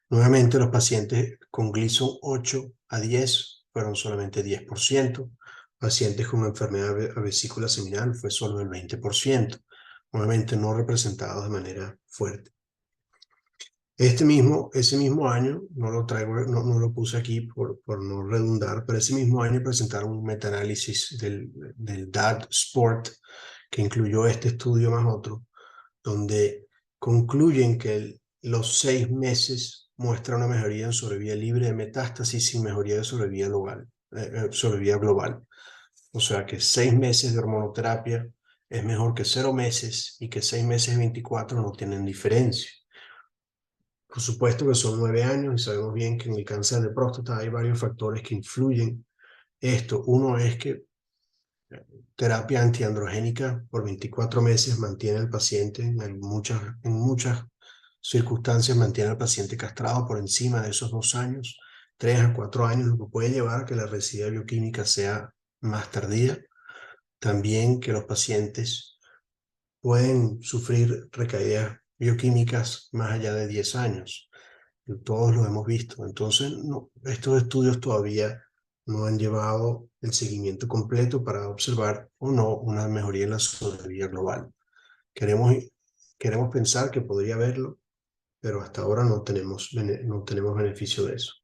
Nuevamente, los pacientes con Gleason 8 a 10 fueron solamente 10%. Pacientes con enfermedad a vesícula seminal fue solo el 20%, nuevamente no representados de manera fuerte. Ese mismo año, no lo traigo, no lo puse aquí por no redundar, pero ese mismo año presentaron un metaanálisis del DAD Sport que incluyó este estudio más otro, donde concluyen que los 6 meses muestra una mejoría en sobrevida libre de metástasis sin mejoría de sobrevida global. O sea que 6 meses de hormonoterapia es mejor que 0 meses y que 6 meses y 24 no tienen diferencia. Por supuesto que son 9 años y sabemos bien que en el cáncer de próstata hay varios factores que influyen esto. Uno es que terapia antiandrogénica por 24 meses mantiene al paciente, en muchas circunstancias mantiene al paciente castrado por encima de esos 2 años, 3 a 4 años, lo que puede llevar a que la recidiva bioquímica sea más tardía. También que los pacientes pueden sufrir recaídas bioquímicas más allá de 10 años. Todos lo hemos visto. Entonces, no, estos estudios todavía no han llevado el seguimiento completo para observar o no una mejoría en la sobrevida global. Queremos pensar que podría haberlo, pero hasta ahora no tenemos beneficio de eso.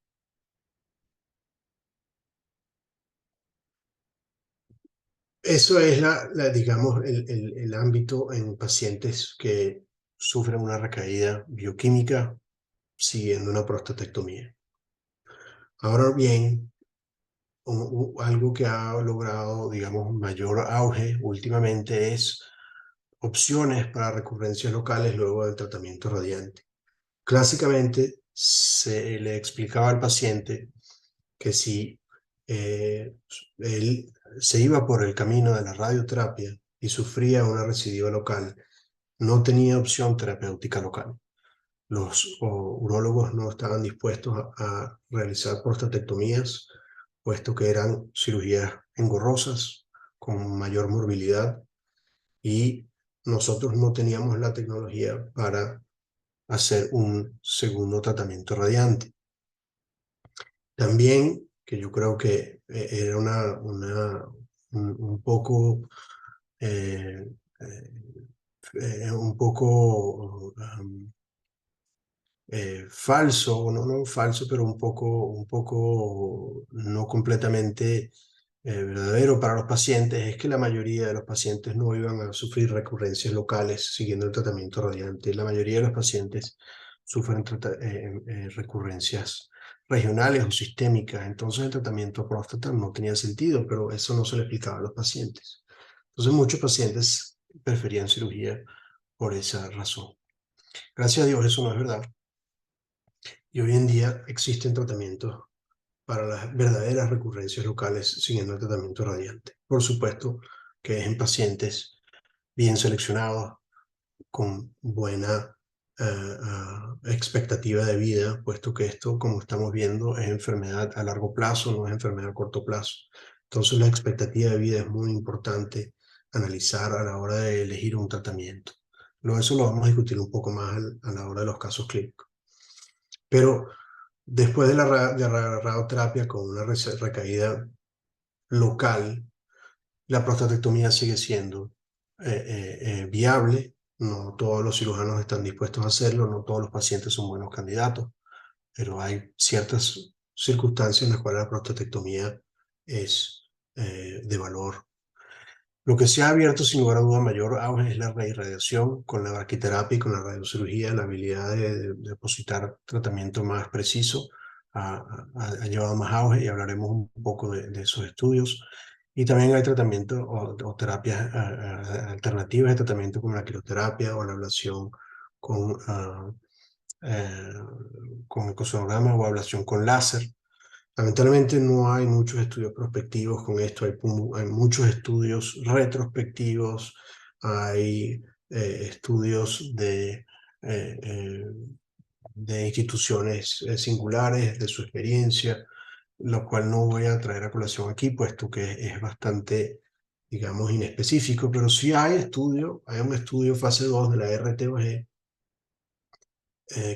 Eso es digamos, el ámbito en pacientes que sufren una recaída bioquímica siguiendo una prostatectomía. Ahora bien, algo que ha logrado, digamos, mayor auge últimamente es opciones para recurrencias locales luego del tratamiento radiante. Clásicamente se le explicaba al paciente que si él se iba por el camino de la radioterapia y sufría una recidiva local, no tenía opción terapéutica local. Los urólogos no estaban dispuestos a realizar prostatectomías, puesto que eran cirugías engorrosas, con mayor morbilidad, y nosotros no teníamos la tecnología para hacer un segundo tratamiento radiante. También, que yo creo que era un poco un poco falso, no falso, pero un poco no completamente verdadero para los pacientes, es que la mayoría de los pacientes no iban a sufrir recurrencias locales siguiendo el tratamiento radiante. La mayoría de los pacientes sufren recurrencias regionales o sistémicas, entonces el tratamiento de próstata no tenía sentido, pero eso no se le explicaba a los pacientes. Entonces muchos pacientes preferían cirugía por esa razón. Gracias a Dios eso no es verdad. Y hoy en día existen tratamientos para las verdaderas recurrencias locales siguiendo el tratamiento radiante. Por supuesto que es en pacientes bien seleccionados, con buena expectativa de vida, puesto que esto, como estamos viendo, es enfermedad a largo plazo, no es enfermedad a corto plazo. Entonces la expectativa de vida es muy importante analizar a la hora de elegir un tratamiento. Luego eso lo vamos a discutir un poco más a la hora de los casos clínicos. Pero después de la radioterapia con una recaída local, la prostatectomía sigue siendo viable. No todos los cirujanos están dispuestos a hacerlo, no todos los pacientes son buenos candidatos, pero hay ciertas circunstancias en las cuales la prostatectomía es de valor. Lo que se ha abierto sin lugar a duda mayor auge es la reirradiación con la braquiterapia y con la radiocirugía. La habilidad de depositar tratamiento más preciso ha llevado más auge y hablaremos un poco de esos estudios. Y también hay tratamientos o terapias alternativas de tratamiento como la crioterapia o la ablación con, eh, con ecosonograma o ablación con láser. Lamentablemente no hay muchos estudios prospectivos con esto, hay muchos estudios retrospectivos, hay estudios eh, eh, de instituciones singulares, de su experiencia, lo cual no voy a traer a colación aquí, puesto que es bastante, digamos, inespecífico, pero sí hay un estudio fase 2 de la RTOG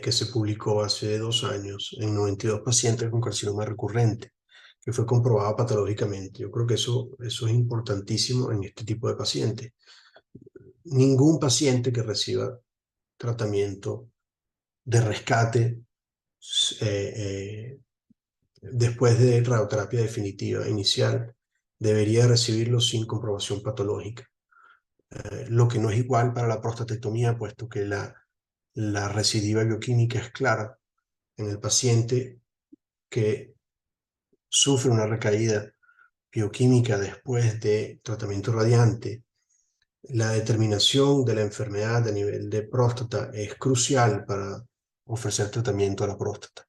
que se publicó hace 2 años en 92 pacientes con carcinoma recurrente, que fue comprobado patológicamente. Yo creo que eso es importantísimo en este tipo de pacientes. Ningún paciente que reciba tratamiento de rescate después de radioterapia definitiva inicial debería recibirlo sin comprobación patológica. Lo que no es igual para la prostatectomía, puesto que la recidiva bioquímica es clara en el paciente que sufre una recaída bioquímica después de tratamiento radiante. La determinación de la enfermedad a nivel de próstata es crucial para ofrecer tratamiento a la próstata.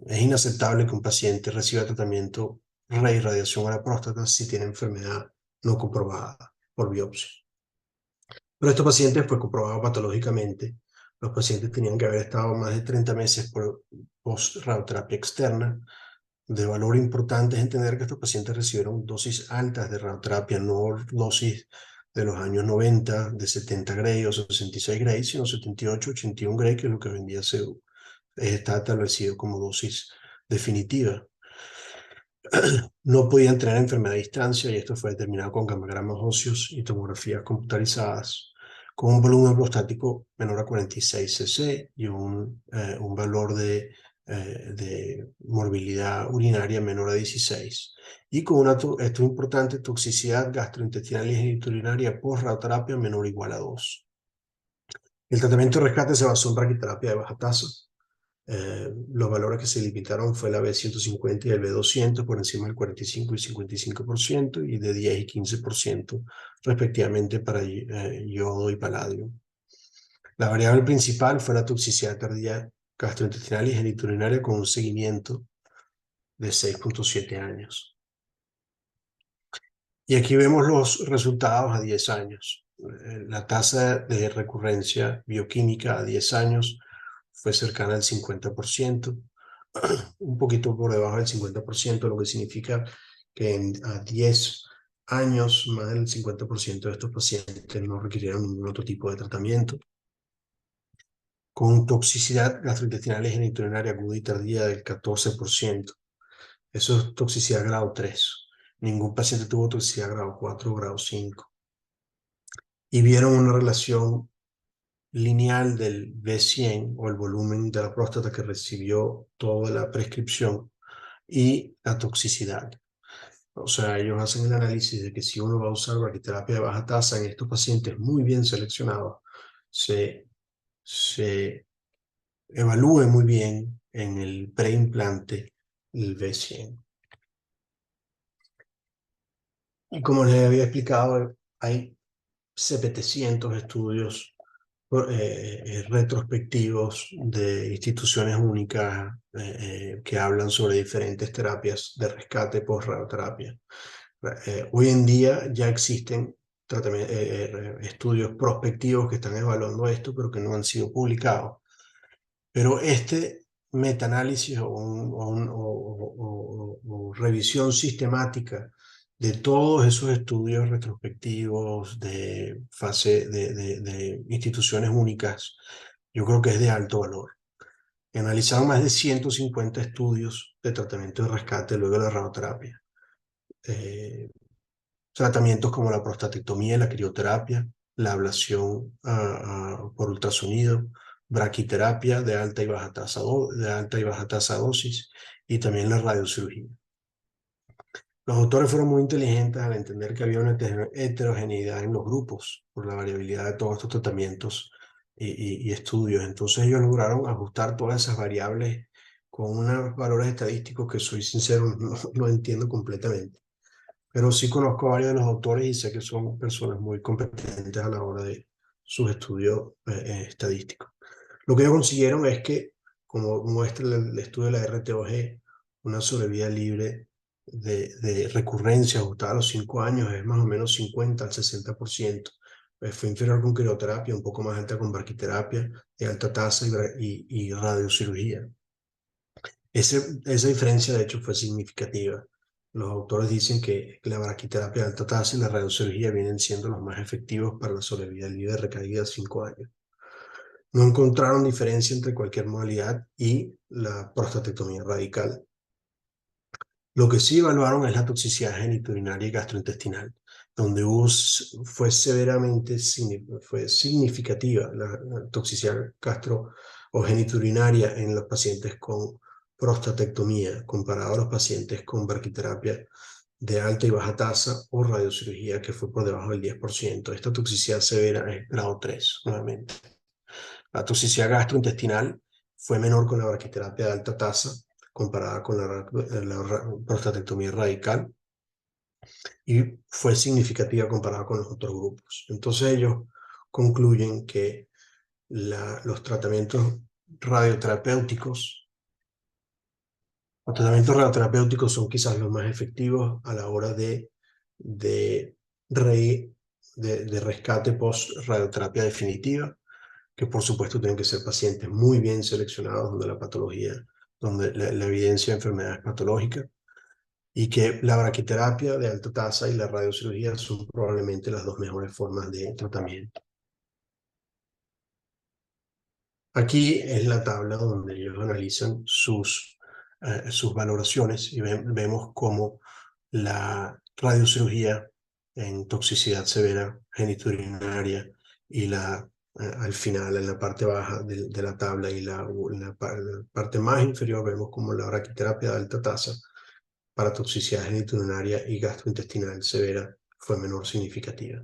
Es inaceptable que un paciente reciba tratamiento reirradiación a la próstata si tiene enfermedad no comprobada por biopsia. Pero estos pacientes fue comprobado patológicamente. Los pacientes tenían que haber estado más de 30 meses por post-radioterapia externa. De valor importante es entender que estos pacientes recibieron dosis altas de radioterapia, no dosis de los años 90, de 70 Gray o 66 Gray, sino 78, 81 Gray, que es lo que hoy en día está establecido como dosis definitiva. No podían tener enfermedad a distancia y esto fue determinado con gamogramas óseos y tomografías computarizadas con un volumen prostático menor a 46 cc y un valor de morbilidad urinaria menor a 16 y con esto es importante, toxicidad gastrointestinal y genitourinaria post-radioterapia menor o igual a 2. El tratamiento de rescate se basó en braquiterapia de baja tasa. Los valores que se limitaron fue la B150 y el B200 por encima del 45 y 55% y de 10 y 15% respectivamente para yodo y paladio. La variable principal fue la toxicidad tardía gastrointestinal y genitourinaria con un seguimiento de 6.7 años. Y aquí vemos los resultados a 10 años. La tasa de recurrencia bioquímica a 10 años fue cercana al 50%, un poquito por debajo del 50%, lo que significa que a 10 años más del 50% de estos pacientes no requirieron ningún otro tipo de tratamiento. Con toxicidad gastrointestinal y genitourinaria aguda y tardía del 14%. Eso es toxicidad grado 3. Ningún paciente tuvo toxicidad grado 4 o grado 5. Y vieron una relación lineal del B100 o el volumen de la próstata que recibió toda la prescripción y la toxicidad. O sea, ellos hacen el análisis de que si uno va a usar braquiterapia de baja tasa en estos pacientes muy bien seleccionados, se evalúe muy bien en el preimplante el B100. Y como les había explicado, hay 700 estudios retrospectivos de instituciones únicas que hablan sobre diferentes terapias de rescate post-radioterapia. Hoy en día ya existen estudios prospectivos que están evaluando esto, pero que no han sido publicados. Pero este metaanálisis o revisión sistemática de todos esos estudios retrospectivos de instituciones únicas, yo creo que es de alto valor. Analizaron más de 150 estudios de tratamiento de rescate luego de la radioterapia. Tratamientos como la prostatectomía, la crioterapia, la ablación por ultrasonido, braquiterapia de alta y baja tasa dosis y también la radiocirugía. Los autores fueron muy inteligentes al entender que había una heterogeneidad en los grupos por la variabilidad de todos estos tratamientos y estudios. Entonces ellos lograron ajustar todas esas variables con unos valores estadísticos que, soy sincero, no entiendo completamente. pero sí conozco a varios de los autores y sé que son personas muy competentes a la hora de sus estudios estadísticos. Lo que ellos consiguieron es que, como muestra el estudio de la RTOG, una sobrevida libre de recurrencia ajustada a los 5 años es más o menos 50 al 60%. Fue inferior con crioterapia, un poco más alta con barquiterapia, de alta tasa y radiocirugía. Esa diferencia, de hecho, fue significativa. Los autores dicen que la braquiterapia de alta tasa y la radiocirugía vienen siendo los más efectivos para la sobrevida libre de recaída a 5 años. No encontraron diferencia entre cualquier modalidad y la prostatectomía radical. Lo que sí evaluaron es la toxicidad genitourinaria y gastrointestinal, donde fue fue significativa la toxicidad gastro o genitourinaria en los pacientes con prostatectomía, comparado a los pacientes con barquiterapia de alta y baja tasa o radiocirugía, que fue por debajo del 10%. Esta toxicidad severa es grado 3, nuevamente. La toxicidad gastrointestinal fue menor con la braquiterapia de alta tasa comparada con la prostatectomía radical y fue significativa comparada con los otros grupos. Entonces ellos concluyen que los tratamientos radioterapéuticos, son quizás los más efectivos a la hora de, re- de rescate post-radioterapia definitiva, que por supuesto tienen que ser pacientes muy bien seleccionados donde la patología, donde la evidencia de enfermedad es patológica, y que la braquiterapia de alta tasa y la radiocirugía son probablemente las dos mejores formas de tratamiento. Aquí es la tabla donde ellos analizan sus valoraciones y vemos cómo la radiocirugía en toxicidad severa genitourinaria y al final, en la parte baja de la tabla y la parte más inferior, vemos como la braquiterapia de alta tasa para toxicidad genitourinaria y gastrointestinal severa fue menor significativa.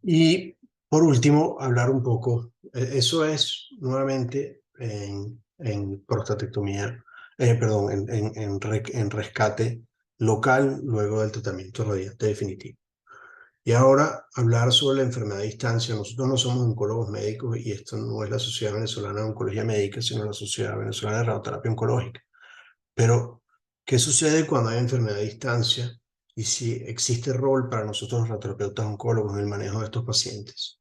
Y por último, hablar un poco, eso es nuevamente en prostatectomía, perdón, en rescate local luego del tratamiento radiante definitivo. Y ahora hablar sobre la enfermedad a distancia. Nosotros no somos oncólogos médicos y esto no es la Sociedad Venezolana de Oncología Médica, sino la Sociedad Venezolana de Radioterapia Oncológica. Pero, ¿qué sucede cuando hay enfermedad a distancia? Y si existe rol para nosotros los radioterapeutas oncólogos en el manejo de estos pacientes.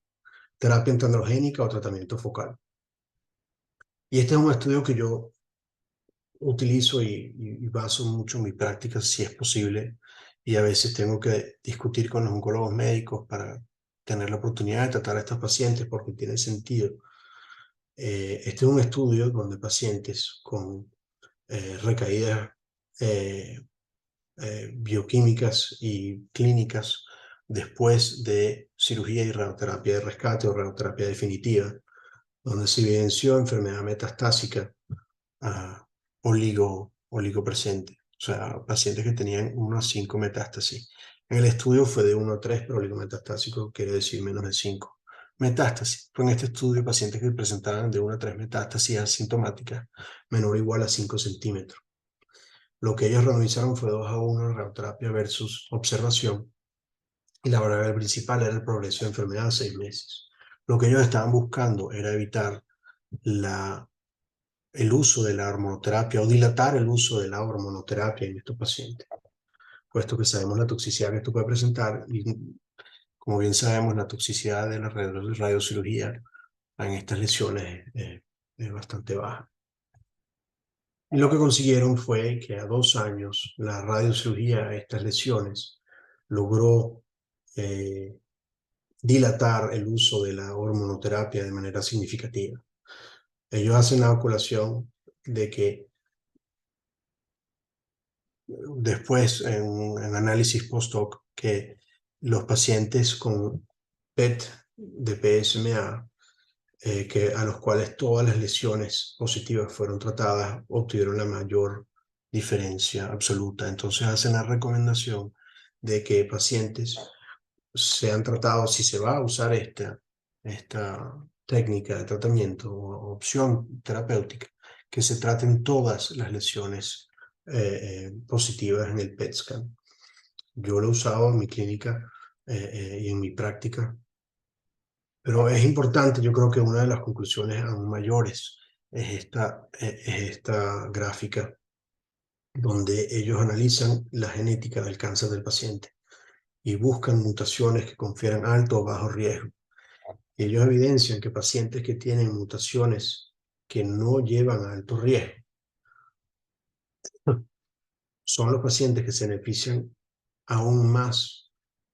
Terapia androgénica o tratamiento focal. Y este es un estudio que yo utilizo y baso mucho mi práctica si es posible. Y a veces tengo que discutir con los oncólogos médicos para tener la oportunidad de tratar a estos pacientes porque tiene sentido. Este es un estudio donde pacientes con recaídas bioquímicas y clínicas después de cirugía y radioterapia de rescate o radioterapia definitiva, donde se evidenció enfermedad metastásica oligopresente, o sea, pacientes que tenían 1 a 5 metástasis. En el estudio fue de 1 a 3, pero oligometastásico quiere decir menos de 5 metástasis. Fue en este estudio pacientes que presentaban de 1 a 3 metástasis asintomáticas menor o igual a 5 centímetros. Lo que ellos randomizaron fue 2 a 1 radioterapia versus observación, y la variable principal era el progreso de enfermedad a 6 meses. Lo que ellos estaban buscando era evitar el uso de la hormonoterapia o dilatar el uso de la hormonoterapia en estos pacientes, puesto que sabemos la toxicidad que esto puede presentar y, como bien sabemos, la toxicidad de la radiocirugía en estas lesiones es bastante baja. Y lo que consiguieron fue que a 2 años la radiocirugía a estas lesiones logró dilatar el uso de la hormonoterapia de manera significativa. Ellos hacen la calculación de que después en análisis post-hoc que los pacientes con PET de PSMA, a los cuales todas las lesiones positivas fueron tratadas, obtuvieron la mayor diferencia absoluta. Entonces hacen la recomendación de que pacientes sean tratados, si se va a usar esta técnica de tratamiento o opción terapéutica, que se traten todas las lesiones positivas en el PET scan. Yo lo he usado en mi clínica y en mi práctica, pero es importante, yo creo que una de las conclusiones aún mayores es esta gráfica donde ellos analizan la genética del cáncer del paciente y buscan mutaciones que confieran alto o bajo riesgo. Y ellos evidencian que pacientes que tienen mutaciones que no llevan a alto riesgo son los pacientes que se benefician aún más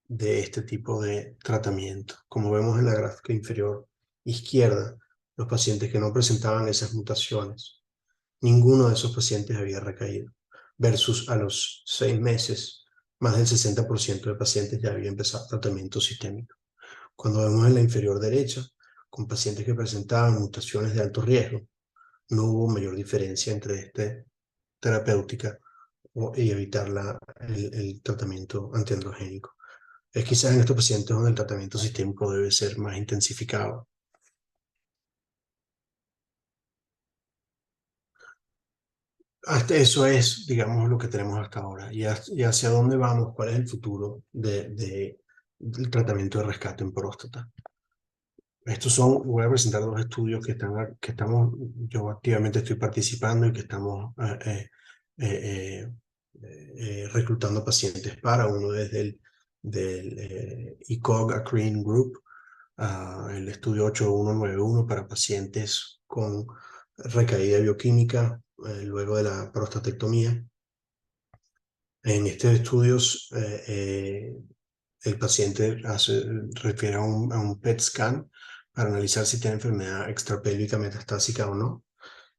de este tipo de tratamiento. Como vemos en la gráfica inferior izquierda, los pacientes que no presentaban esas mutaciones, ninguno de esos pacientes había recaído, versus a los 6 meses, más del 60% de pacientes ya había empezado tratamiento sistémico. Cuando vemos en la inferior derecha, con pacientes que presentaban mutaciones de alto riesgo, no hubo mayor diferencia entre esta terapéutica y evitar el tratamiento antiandrogénico. Es quizás en estos pacientes donde el tratamiento sistémico debe ser más intensificado. Hasta eso es, digamos, lo que tenemos hasta ahora. Y hacia dónde vamos, cuál es el futuro del tratamiento de rescate en próstata. Estos son, voy a presentar dos estudios que estamos, yo activamente estoy participando y que estamos reclutando pacientes para. Uno desde del ECOG Acrine Group, el estudio 8191 para pacientes con recaída bioquímica luego de la prostatectomía. En estos estudios el paciente refiere a un PET scan para analizar si tiene enfermedad extrapélvica metastásica o no.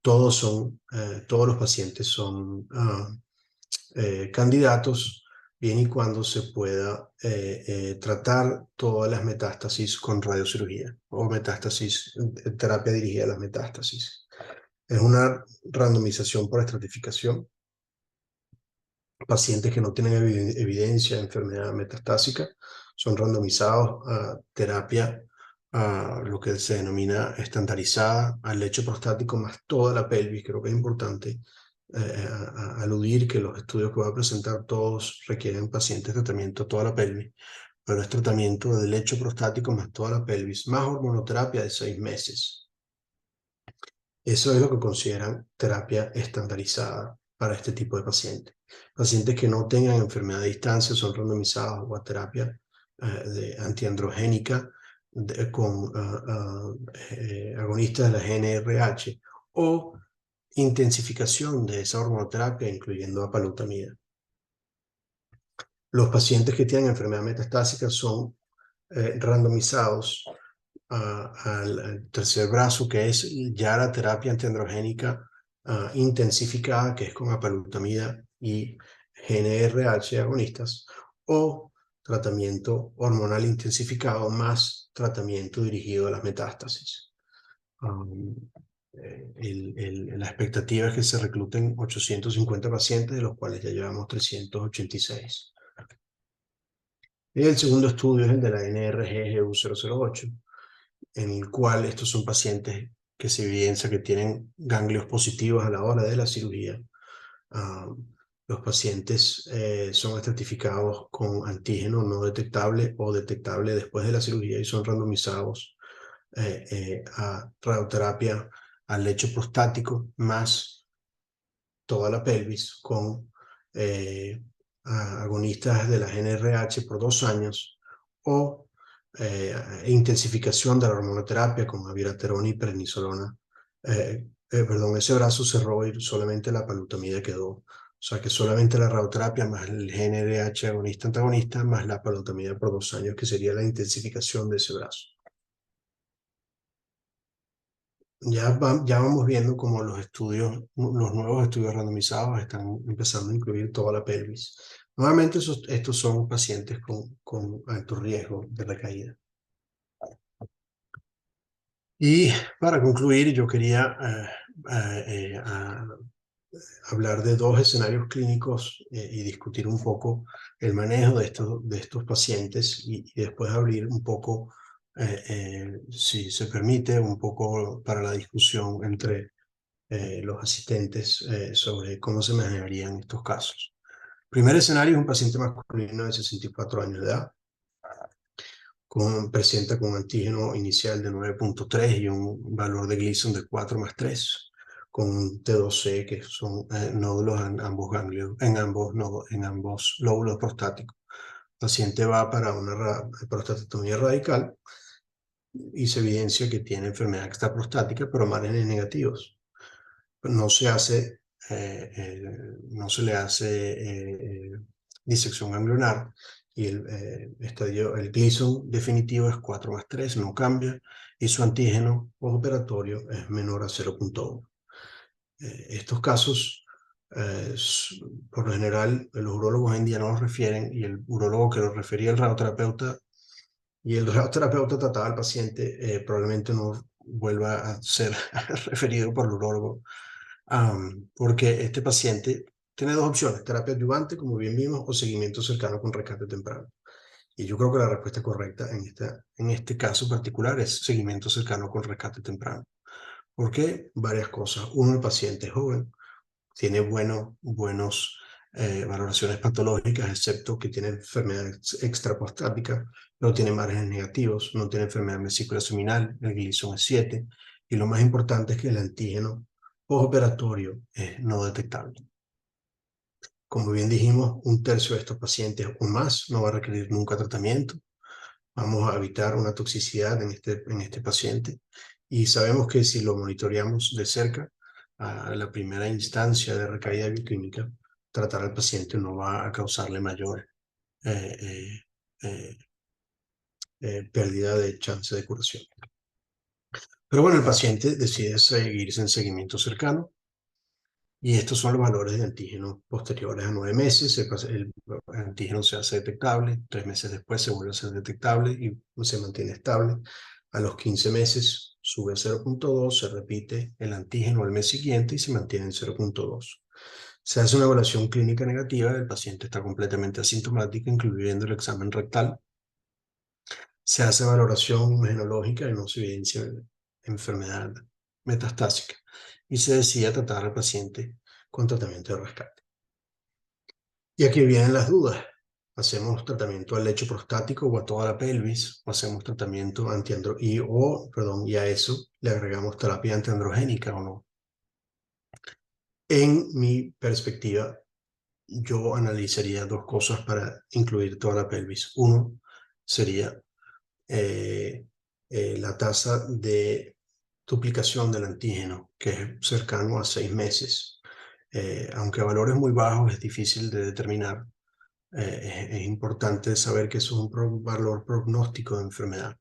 Todos los pacientes son candidatos, bien y cuando se pueda tratar todas las metástasis con radiocirugía o terapia dirigida a las metástasis. Es una randomización por estratificación. Pacientes que no tienen evidencia de enfermedad metastásica son randomizados a terapia, a lo que se denomina estandarizada, al lecho prostático más toda la pelvis. Creo que es importante aludir que los estudios que voy a presentar todos requieren pacientes de tratamiento toda la pelvis, pero es tratamiento del lecho prostático más toda la pelvis, más hormonoterapia de 6 meses. Eso es lo que consideran terapia estandarizada para este tipo de pacientes. Pacientes que no tengan enfermedad de distancia son randomizados a terapia antiandrogénica con agonistas de la GnRH o intensificación de esa hormonoterapia, incluyendo apalutamida. Los pacientes que tienen enfermedad metastásica son randomizados al tercer brazo, que es ya la terapia antiandrogénica intensificada, que es con apalutamida y GnRH agonistas, o tratamiento hormonal intensificado más tratamiento dirigido a las metástasis. La expectativa es que se recluten 850 pacientes, de los cuales ya llevamos 386. Y el segundo estudio es el de la NRG-GU008, en el cual estos son pacientes que se evidencia que tienen ganglios positivos a la hora de la cirugía. Los pacientes son estratificados con antígeno no detectable o detectable después de la cirugía y son randomizados a radioterapia al lecho prostático más toda la pelvis con agonistas de la GnRH por 2 años o intensificación de la hormonoterapia con abiraterona y prednisolona. Ese brazo cerró y solamente la palutamida quedó. O sea que solamente la radioterapia más el GnRH agonista-antagonista más la palutamida por 2 años, que sería la intensificación de ese brazo. Ya vamos viendo cómo los nuevos estudios randomizados están empezando a incluir toda la pelvis. Nuevamente estos son pacientes con alto riesgo de recaída. Y para concluir, yo quería hablar de 2 escenarios clínicos y discutir un poco el manejo de estos pacientes y después abrir un poco, si se permite, un poco para la discusión entre los asistentes sobre cómo se manejarían estos casos. Primer escenario es un paciente masculino de 64 años de edad, presenta con un antígeno inicial de 9.3 y un valor de Gleason de 4 más 3, con un T2C que son nódulos en ambos ganglios, en ambos lóbulos prostáticos. El paciente va para una prostatectomía radical y se evidencia que tiene enfermedad extraprostática, pero márgenes negativos. No se hace, no se le hace disección ganglionar y el Gleason definitivo es 4 más 3, no cambia, y su antígeno postoperatorio es menor a 0.1. Estos casos, por lo general, los urólogos hoy en día no los refieren, y el urólogo que los refería el radioterapeuta y el radioterapeuta trataba al paciente, probablemente no vuelva a ser referido por el urólogo, porque este paciente tiene dos opciones: terapia adyuvante, como bien vimos, o seguimiento cercano con rescate temprano. Y yo creo que la respuesta correcta en este caso particular es seguimiento cercano con rescate temprano. ¿Por qué? Varias cosas. Uno, el paciente es joven, tiene buenos valoraciones patológicas, excepto que tiene enfermedad extraprostática, no tiene márgenes negativos, no tiene enfermedad vesícula seminal, el Gleason es 7, y lo más importante es que el antígeno postoperatorio es no detectable. Como bien dijimos, un tercio de estos pacientes o más no va a requerir nunca tratamiento. Vamos a evitar una toxicidad en este paciente, y sabemos que si lo monitoreamos de cerca, a la primera instancia de recaída bioquímica, tratar al paciente no va a causarle mayor eh, eh, pérdida de chance de curación. Pero bueno, el paciente decide seguirse en seguimiento cercano, y estos son los valores de antígeno posteriores a 9 meses. El antígeno se hace detectable, 3 meses después se vuelve a ser detectable y se mantiene estable. A los 15 meses sube a 0.2, se repite el antígeno al mes siguiente y se mantiene en 0.2. Se hace una evaluación clínica negativa, el paciente está completamente asintomático, incluyendo el examen rectal. Se hace valoración imagenológica y no se evidencia enfermedad metastásica, y se decide tratar al paciente con tratamiento de rescate. Y aquí vienen las dudas: ¿hacemos tratamiento al lecho prostático o a toda la pelvis? ¿O hacemos tratamiento y a eso le agregamos terapia antiandrogénica o no? En mi perspectiva, yo analizaría dos cosas para incluir toda la pelvis. Uno sería la tasa de duplicación del antígeno, que es cercano a 6 meses. Aunque a valores muy bajos es difícil de determinar, es importante saber que eso es un valor prognóstico de enfermedad.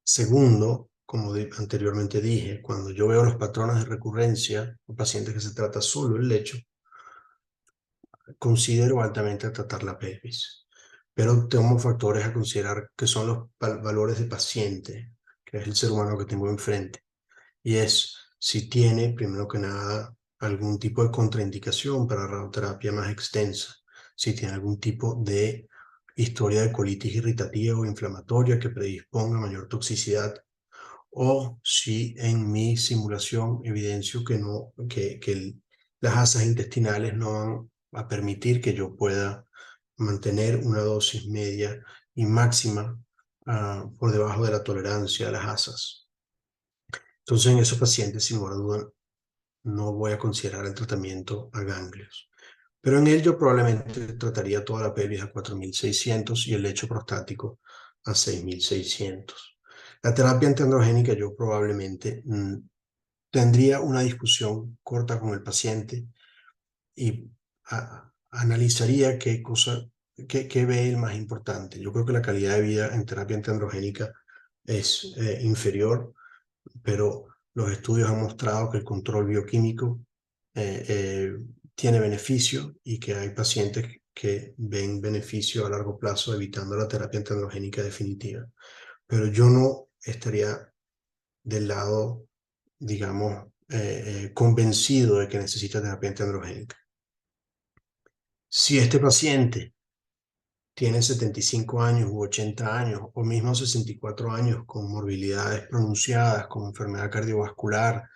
Segundo, como anteriormente dije, cuando yo veo los patrones de recurrencia o pacientes que se trata solo el lecho, considero altamente tratar la pelvis. Pero tengo factores a considerar que son los valores de paciente, que es el ser humano que tengo enfrente. Y es si tiene, primero que nada, algún tipo de contraindicación para radioterapia más extensa, si tiene algún tipo de historia de colitis irritativa o inflamatoria que predisponga a mayor toxicidad, o si en mi simulación evidencio que las asas intestinales no van a permitir que yo pueda mantener una dosis media y máxima por debajo de la tolerancia a las asas. Entonces, en esos pacientes, sin lugar a duda, no voy a considerar el tratamiento a ganglios. Pero en él yo probablemente trataría toda la pelvis a 4.600 y el lecho prostático a 6.600. La terapia antiandrogénica yo probablemente tendría una discusión corta con el paciente y analizaría qué ve el más importante. Yo creo que la calidad de vida en terapia antiandrogénica es inferior, pero los estudios han mostrado que el control bioquímico tiene beneficio, y que hay pacientes que ven beneficio a largo plazo evitando la terapia antiandrogénica definitiva. Pero yo no estaría del lado, digamos, convencido de que necesita terapia antiandrogénica. Si este paciente tiene 75 años u 80 años, o mismo 64 años, con morbilidades pronunciadas, con enfermedad cardiovascular,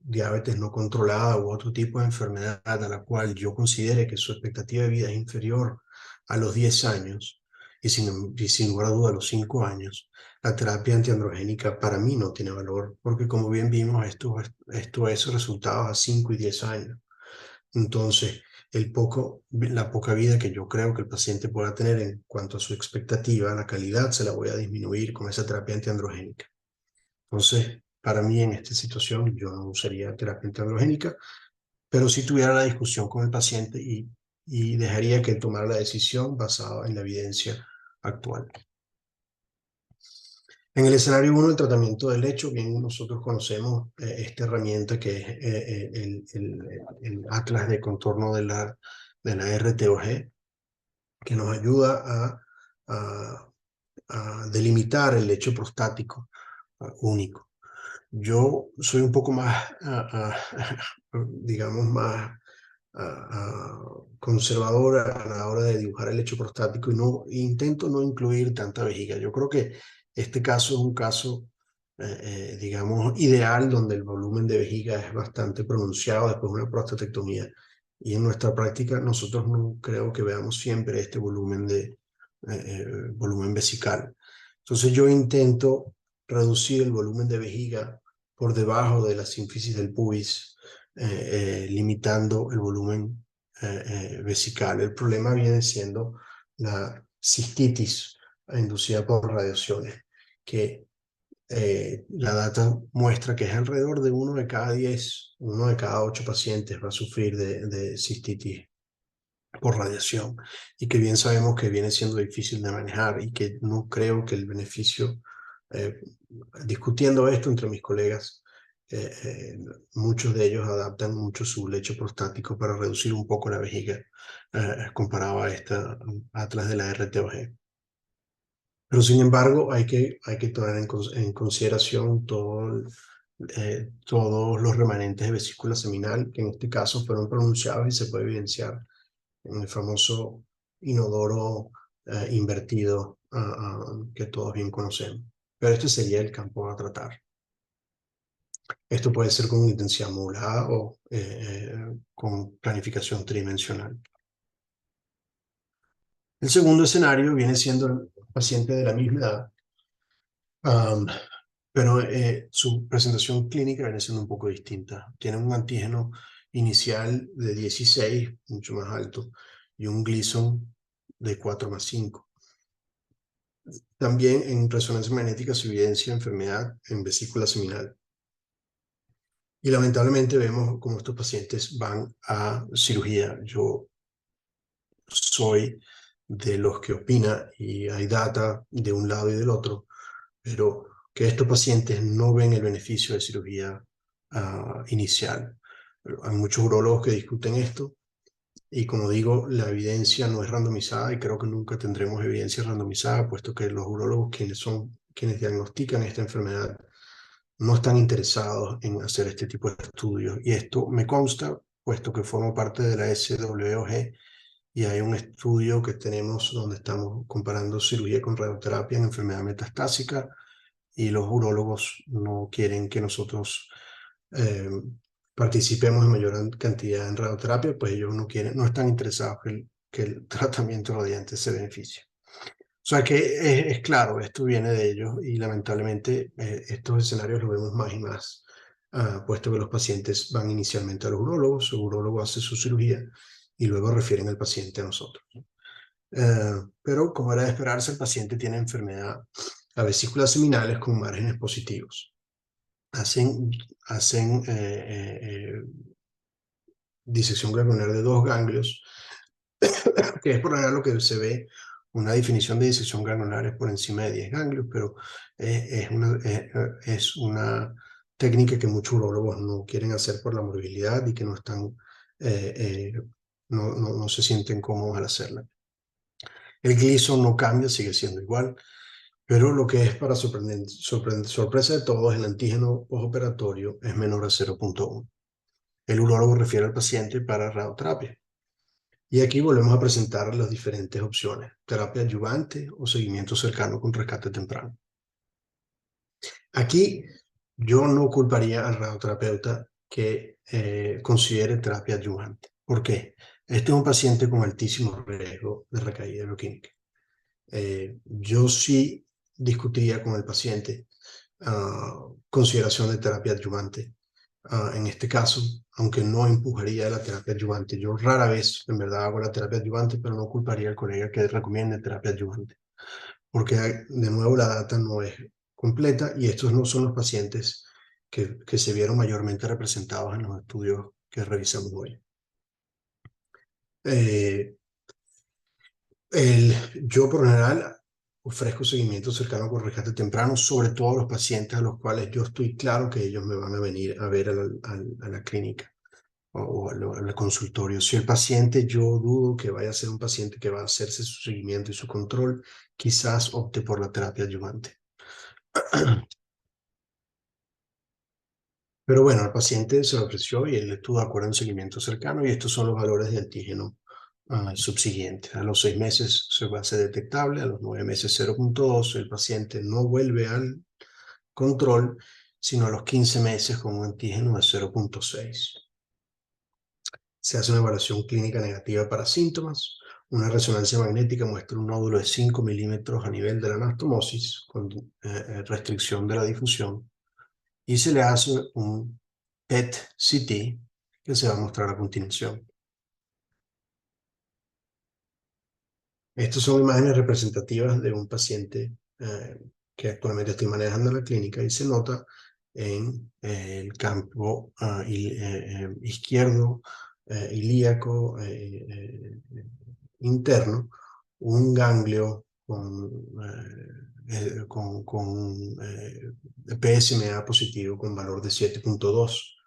diabetes no controlada u otro tipo de enfermedad a la cual yo considere que su expectativa de vida es inferior a los 10 años y sin lugar a duda a los 5 años, la terapia antiandrogénica para mí no tiene valor, porque como bien vimos, esto es resultados a 5 y 10 años. Entonces, la poca vida que yo creo que el paciente pueda tener en cuanto a su expectativa, la calidad se la voy a disminuir con esa terapia antiandrogénica. Entonces, para mí en esta situación yo no usaría terapia antiandrogénica, pero sí tuviera la discusión con el paciente y dejaría que él tomara la decisión basada en la evidencia actual. En el escenario 1, el tratamiento del lecho, bien nosotros conocemos esta herramienta que es el Atlas de contorno de la RTOG, que nos ayuda a delimitar el lecho prostático único. Yo soy un poco más, digamos, más conservadora a la hora de dibujar el lecho prostático intento no incluir tanta vejiga. Yo creo que este caso es un caso, digamos, ideal donde el volumen de vejiga es bastante pronunciado después de una prostatectomía. Y en nuestra práctica nosotros no creo que veamos siempre este volumen vesical. Entonces yo intento reducir el volumen de vejiga por debajo de la sínfisis del pubis, limitando el volumen vesical. El problema viene siendo la cistitis inducida por radiaciones, que la data muestra que es alrededor de 1 de cada 10, 1 de cada 8 pacientes va a sufrir de cistitis por radiación, y que bien sabemos que viene siendo difícil de manejar y que no creo que el beneficio, discutiendo esto entre mis colegas, muchos de ellos adaptan mucho su lecho prostático para reducir un poco la vejiga, comparado a esta Atlas de la RTOG. Pero sin embargo, hay que tomar en consideración todos los remanentes de vesícula seminal, que en este caso fueron pronunciados y se puede evidenciar en el famoso inodoro invertido que todos bien conocemos. Pero este sería el campo a tratar. Esto puede ser con intensidad modulada o con planificación tridimensional. El segundo escenario viene siendo el paciente de la misma edad, pero su presentación clínica viene siendo un poco distinta. Tiene un antígeno inicial de 16, mucho más alto, y un Gleason de 4+5. También en resonancia magnética se evidencia enfermedad en vesícula seminal. Y lamentablemente vemos cómo estos pacientes van a cirugía. Yo soy de los que opina, y hay data de un lado y del otro, pero que estos pacientes no ven el beneficio de cirugía inicial. Hay muchos urólogos que discuten esto, y como digo, la evidencia no es randomizada y creo que nunca tendremos evidencia randomizada, puesto que los urólogos quienes diagnostican esta enfermedad no están interesados en hacer este tipo de estudios. Y esto me consta, puesto que formo parte de la SWOG, y hay un estudio que tenemos donde estamos comparando cirugía con radioterapia en enfermedad metastásica, y los urólogos no quieren que nosotros participemos en mayor cantidad en radioterapia, pues ellos no están interesados que el tratamiento radiante se beneficie. O sea que es claro, esto viene de ellos, y lamentablemente estos escenarios los vemos más y más, puesto que los pacientes van inicialmente a los urólogos, el urólogo hace su cirugía y luego refieren al paciente a nosotros. Pero como era de esperarse, el paciente tiene enfermedad a vesículas seminales con márgenes positivos. Hacen disección ganglionar de 2 ganglios, que es por general lo que se ve. Una definición de disección ganglionar es por encima de 10 ganglios, pero es una técnica que muchos urólogos no quieren hacer por la morbilidad y que no se sienten cómodos al hacerla. El Gleason no cambia, sigue siendo igual, pero lo que es para sorpresa de todos, el antígeno postoperatorio es menor a 0.1. El urólogo refiere al paciente para radioterapia. Y aquí volvemos a presentar las diferentes opciones: terapia adyuvante o seguimiento cercano con rescate temprano. Aquí yo no culparía al radioterapeuta que considere terapia adyuvante. ¿Por qué? Este es un paciente con altísimo riesgo de recaída bioquímica. Yo sí discutiría con el paciente consideración de terapia adyuvante. En este caso, aunque no empujaría la terapia adyuvante, yo rara vez en verdad hago la terapia adyuvante, pero no culparía al colega que recomiende terapia adyuvante, porque de nuevo la data no es completa y estos no son los pacientes que se vieron mayormente representados en los estudios que revisamos hoy. Yo por lo general ofrezco seguimiento cercano con rescate temprano, sobre todo a los pacientes a los cuales yo estoy claro que ellos me van a venir a ver a la clínica o al consultorio. Si el paciente yo dudo que vaya a ser un paciente que va a hacerse su seguimiento y su control, quizás opte por la terapia adyuvante. Pero bueno, al paciente se le ofreció y él estuvo de acuerdo en seguimiento cercano y estos son los valores de antígeno subsiguientes. A los 6 meses se va a ser detectable, a los 9 meses 0.2, el paciente no vuelve al control, sino a los 15 meses con un antígeno de 0.6. Se hace una evaluación clínica negativa para síntomas. Una resonancia magnética muestra un nódulo de 5 milímetros a nivel de la anastomosis con restricción de la difusión. Y se le hace un PET-CT que se va a mostrar a continuación. Estas son imágenes representativas de un paciente que actualmente estoy manejando en la clínica y se nota en el campo izquierdo ilíaco interno un ganglio con PSMA positivo con valor de 7.2.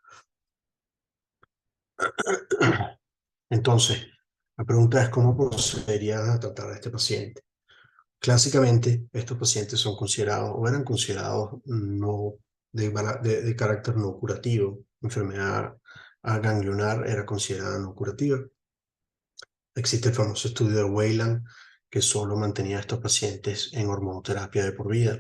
Entonces, la pregunta es cómo procederían a tratar a este paciente. Clásicamente, estos pacientes son considerados o eran considerados no de carácter no curativo. Enfermedad ganglionar era considerada no curativa. Existe el famoso estudio de Weyland que solo mantenía a estos pacientes en hormonoterapia de por vida.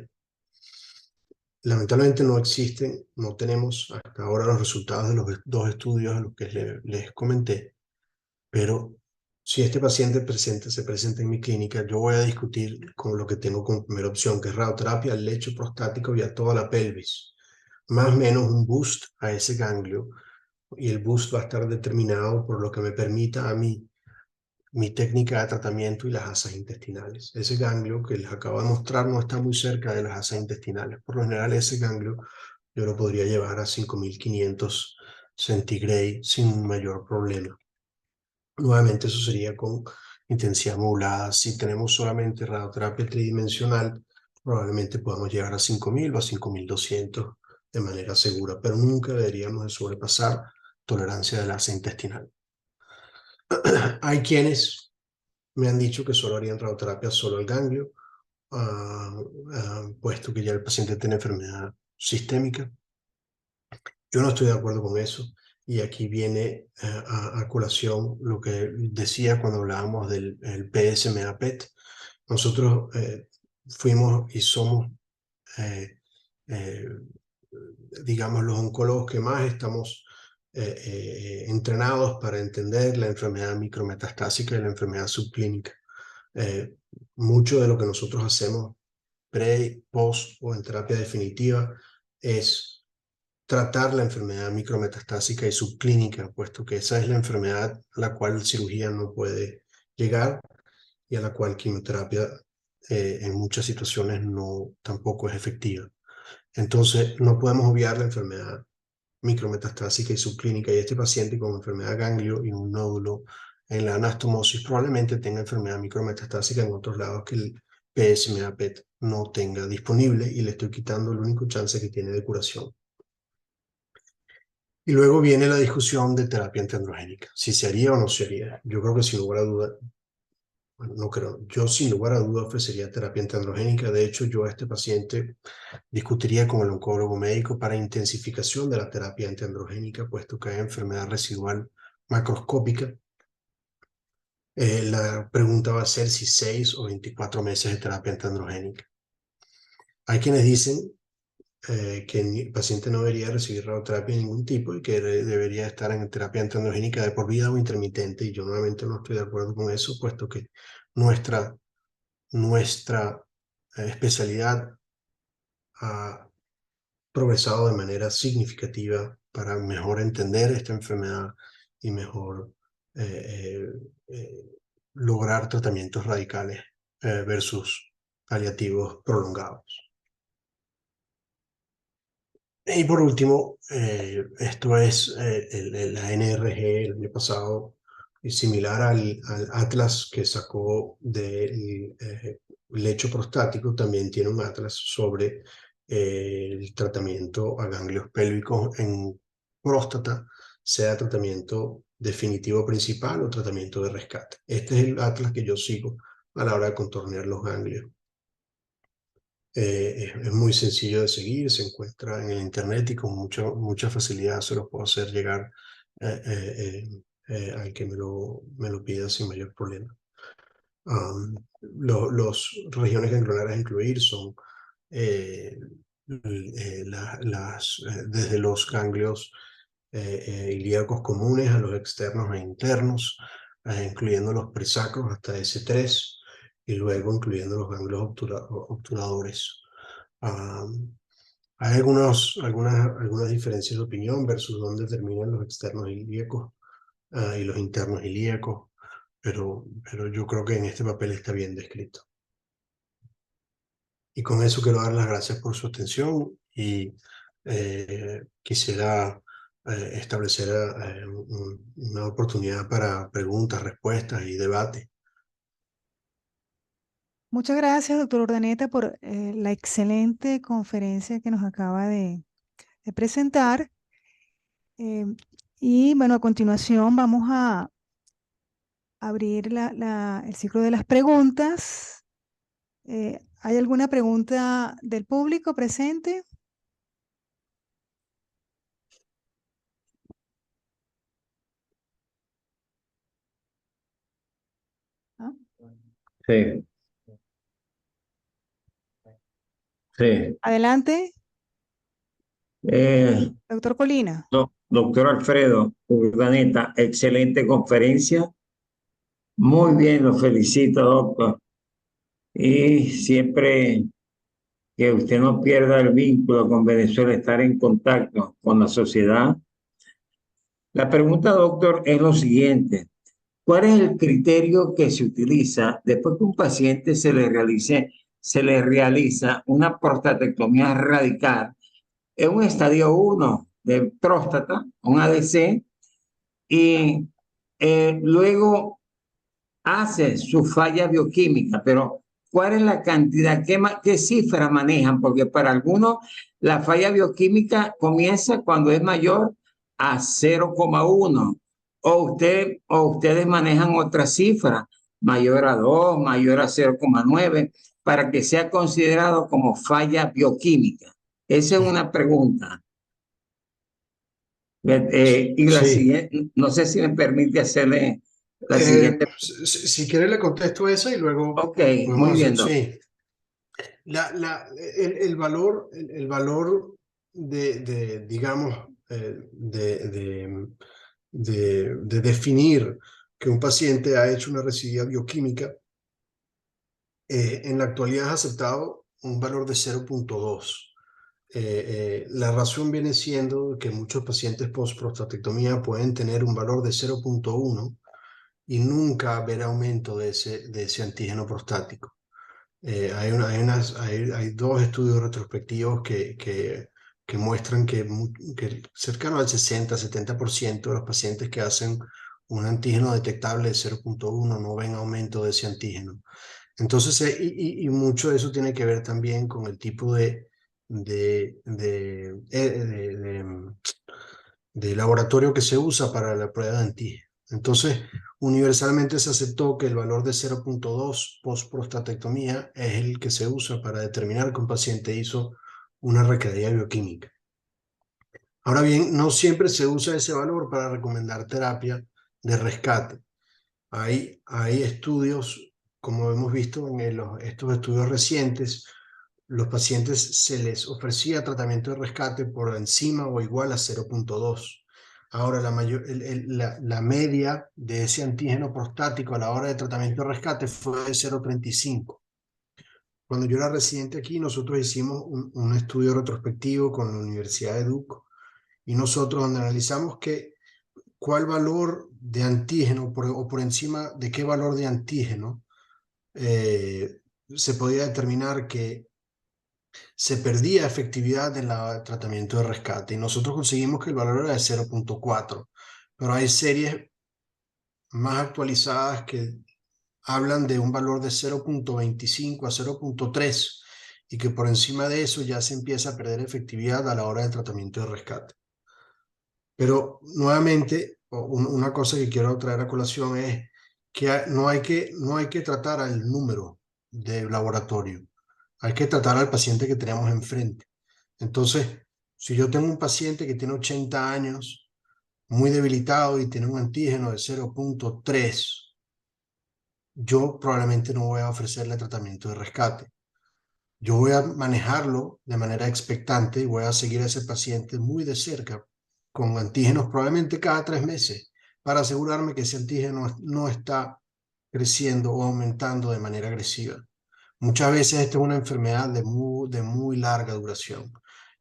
Lamentablemente no existen, no tenemos hasta ahora los resultados de los dos estudios a los que les comenté, pero si este paciente se presenta en mi clínica, yo voy a discutir con lo que tengo como primera opción, que es radioterapia al lecho prostático y a toda la pelvis, más o menos un boost a ese ganglio, y el boost va a estar determinado por lo que me permita a mí mi técnica de tratamiento y las asas intestinales. Ese ganglio que les acabo de mostrar no está muy cerca de las asas intestinales. Por lo general, ese ganglio yo lo podría llevar a 5500 centigrade sin mayor problema. Nuevamente, eso sería con intensidad modulada. Si tenemos solamente radioterapia tridimensional, probablemente podamos llegar a 5000 o a 5200 de manera segura, pero nunca deberíamos de sobrepasar tolerancia de la asa intestinal. Hay quienes me han dicho que solo harían radioterapia solo al ganglio, puesto que ya el paciente tiene enfermedad sistémica. Yo no estoy de acuerdo con eso. Y aquí viene a colación lo que decía cuando hablábamos del PSMA PET. Nosotros fuimos y somos, digamos, los oncólogos que más estamos entrenados para entender la enfermedad micrometastásica y la enfermedad subclínica. Mucho de lo que nosotros hacemos pre, post o en terapia definitiva es tratar la enfermedad micrometastásica y subclínica, puesto que esa es la enfermedad a la cual la cirugía no puede llegar y a la cual quimioterapia en muchas situaciones no tampoco es efectiva. Entonces, no podemos obviar la enfermedad micrometastásica y subclínica, y este paciente con enfermedad ganglio y un nódulo en la anastomosis probablemente tenga enfermedad micrometastásica en otros lados que el PSMA PET no tenga disponible y le estoy quitando el único chance que tiene de curación. Y luego viene la discusión de terapia antiandrogénica, si se haría o no se haría. Yo creo que sin lugar a duda, bueno, no creo, yo sin lugar a duda ofrecería terapia antiandrogénica. De hecho, yo a este paciente discutiría con el oncólogo médico para intensificación de la terapia antiandrogénica, puesto que hay enfermedad residual macroscópica. La pregunta va a ser si 6 o 24 meses de terapia antiandrogénica. Hay quienes dicen que el paciente no debería recibir radioterapia de ningún tipo y que debería estar en terapia antiangiogénica de por vida o intermitente. Y yo nuevamente no estoy de acuerdo con eso, puesto que nuestra especialidad ha progresado de manera significativa para mejor entender esta enfermedad y mejor eh, lograr tratamientos radicales versus paliativos prolongados. Y por último, esto es la NRG el año pasado, similar al Atlas que sacó del lecho prostático, también tiene un Atlas sobre el tratamiento a ganglios pélvicos en próstata, sea tratamiento definitivo principal o tratamiento de rescate. Este es el Atlas que yo sigo a la hora de contornear los ganglios. Es muy sencillo de seguir, se encuentra en el internet y con mucha facilidad se lo puedo hacer llegar al que me lo pida sin mayor problema. Los regiones ganglionares a incluir son desde los ganglios ilíacos comunes a los externos e internos, incluyendo los prisacros hasta S3 y luego incluyendo los ganglios obturadores. Hay algunas diferencias de opinión versus dónde terminan los externos ilíacos y los internos ilíacos, pero yo creo que en este papel está bien descrito. Y con eso quiero dar las gracias por su atención y quisiera establecer una oportunidad para preguntas, respuestas y debate. Muchas gracias, doctor Urdaneta, por la excelente conferencia que nos acaba de presentar. Y bueno, a continuación vamos a abrir el ciclo de las preguntas. ¿Hay alguna pregunta del público presente? ¿Ah? Sí, sí. Adelante, doctor Colina. Doctor Alfredo Urdaneta, excelente conferencia. Muy bien, lo felicito, doctor. Y siempre que usted no pierda el vínculo con Venezuela, estar en contacto con la sociedad. La pregunta, doctor, es lo siguiente. ¿Cuál es el criterio que se utiliza después que un paciente se le realiza una prostatectomía radical en un estadio 1 de próstata, un ADC, y luego hace su falla bioquímica? Pero ¿cuál es la cantidad? ¿Qué cifra manejan? Porque para algunos la falla bioquímica comienza cuando es mayor a 0,1, o ustedes manejan otra cifra, mayor a 2, mayor a 0,9, para que sea considerado como falla bioquímica. Esa es una pregunta. Y la siguiente, no sé si me permite hacerle la siguiente. Si quiere le contesto esa y luego Ok, podemos muy bien, hacer, sí. El valor digamos, de definir que un paciente ha hecho una recidiva bioquímica, en la actualidad es aceptado un valor de 0,2. La razón viene siendo que muchos pacientes post-prostatectomía pueden tener un valor de 0,1 y nunca ver aumento de ese antígeno prostático. Hay dos estudios retrospectivos que muestran que cercano al 60-70% de los pacientes que hacen un antígeno detectable de 0,1 no ven aumento de ese antígeno. Entonces, y mucho de eso tiene que ver también con el tipo de laboratorio que se usa para la prueba de antígeno. Entonces, universalmente se aceptó que el valor de 0,2 post-prostatectomía es el que se usa para determinar que un paciente hizo una recaída bioquímica. Ahora bien, no siempre se usa ese valor para recomendar terapia de rescate. Hay estudios, como hemos visto en estos estudios recientes, los pacientes se les ofrecía tratamiento de rescate por encima o igual a 0.2. Ahora, la media de ese antígeno prostático a la hora de tratamiento de rescate fue de 0.35. Cuando yo era residente aquí, nosotros hicimos un estudio retrospectivo con la Universidad de Duke, y nosotros donde analizamos cuál valor de antígeno o por encima de qué valor de antígeno se podía determinar que se perdía efectividad en el tratamiento de rescate. Y nosotros conseguimos que el valor era de 0.4, pero hay series más actualizadas que hablan de un valor de 0.25 a 0.3 y que por encima de eso ya se empieza a perder efectividad a la hora del tratamiento de rescate. Pero nuevamente, una cosa que quiero traer a colación es que no hay que tratar al número de laboratorio, hay que tratar al paciente que tenemos enfrente. Entonces, si yo tengo un paciente que tiene 80 años, muy debilitado y tiene un antígeno de 0.3, yo probablemente no voy a ofrecerle tratamiento de rescate. Yo voy a manejarlo de manera expectante y voy a seguir a ese paciente muy de cerca, con antígenos probablemente cada 3 meses, para asegurarme que ese antígeno no está creciendo o aumentando de manera agresiva. Muchas veces esta es una enfermedad de muy larga duración,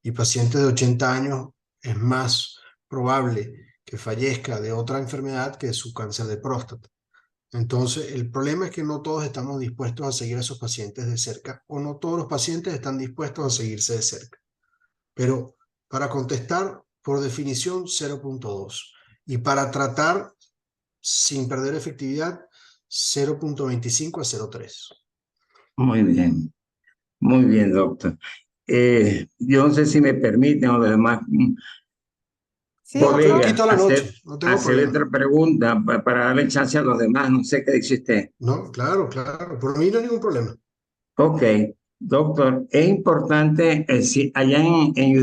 y pacientes de 80 años es más probable que fallezca de otra enfermedad que de su cáncer de próstata. Entonces, el problema es que no todos estamos dispuestos a seguir a esos pacientes de cerca, o no todos los pacientes están dispuestos a seguirse de cerca. Pero para contestar, por definición, 0.2. Y para tratar sin perder efectividad, 0.25 a 0.3. Muy bien, doctor. Yo no sé si me permiten o los demás Sí, Yo doctor. quito la noche, no tengo hacer problema. otra pregunta para darle chance a los demás. No sé qué dice usted. No, claro, por mí no hay ningún problema. Ok, doctor, es importante si allá en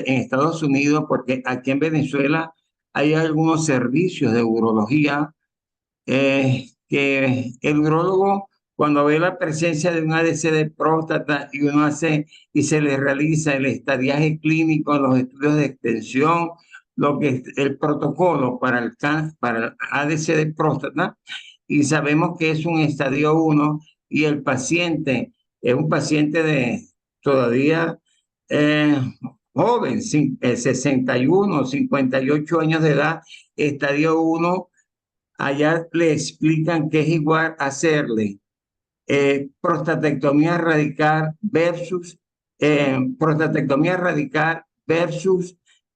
Estados Unidos, porque aquí en Venezuela hay algunos servicios de urología que el urólogo, cuando ve la presencia de un ADC de próstata y uno hace y se le realiza el estadiaje clínico, los estudios de extensión, lo que es el protocolo para el ADC de próstata, y sabemos que es un estadio 1 y el paciente es un paciente de todavía eh, joven, 61, 58 años de edad, estadio 1. Allá le explican que es igual hacerle prostatectomía radical versus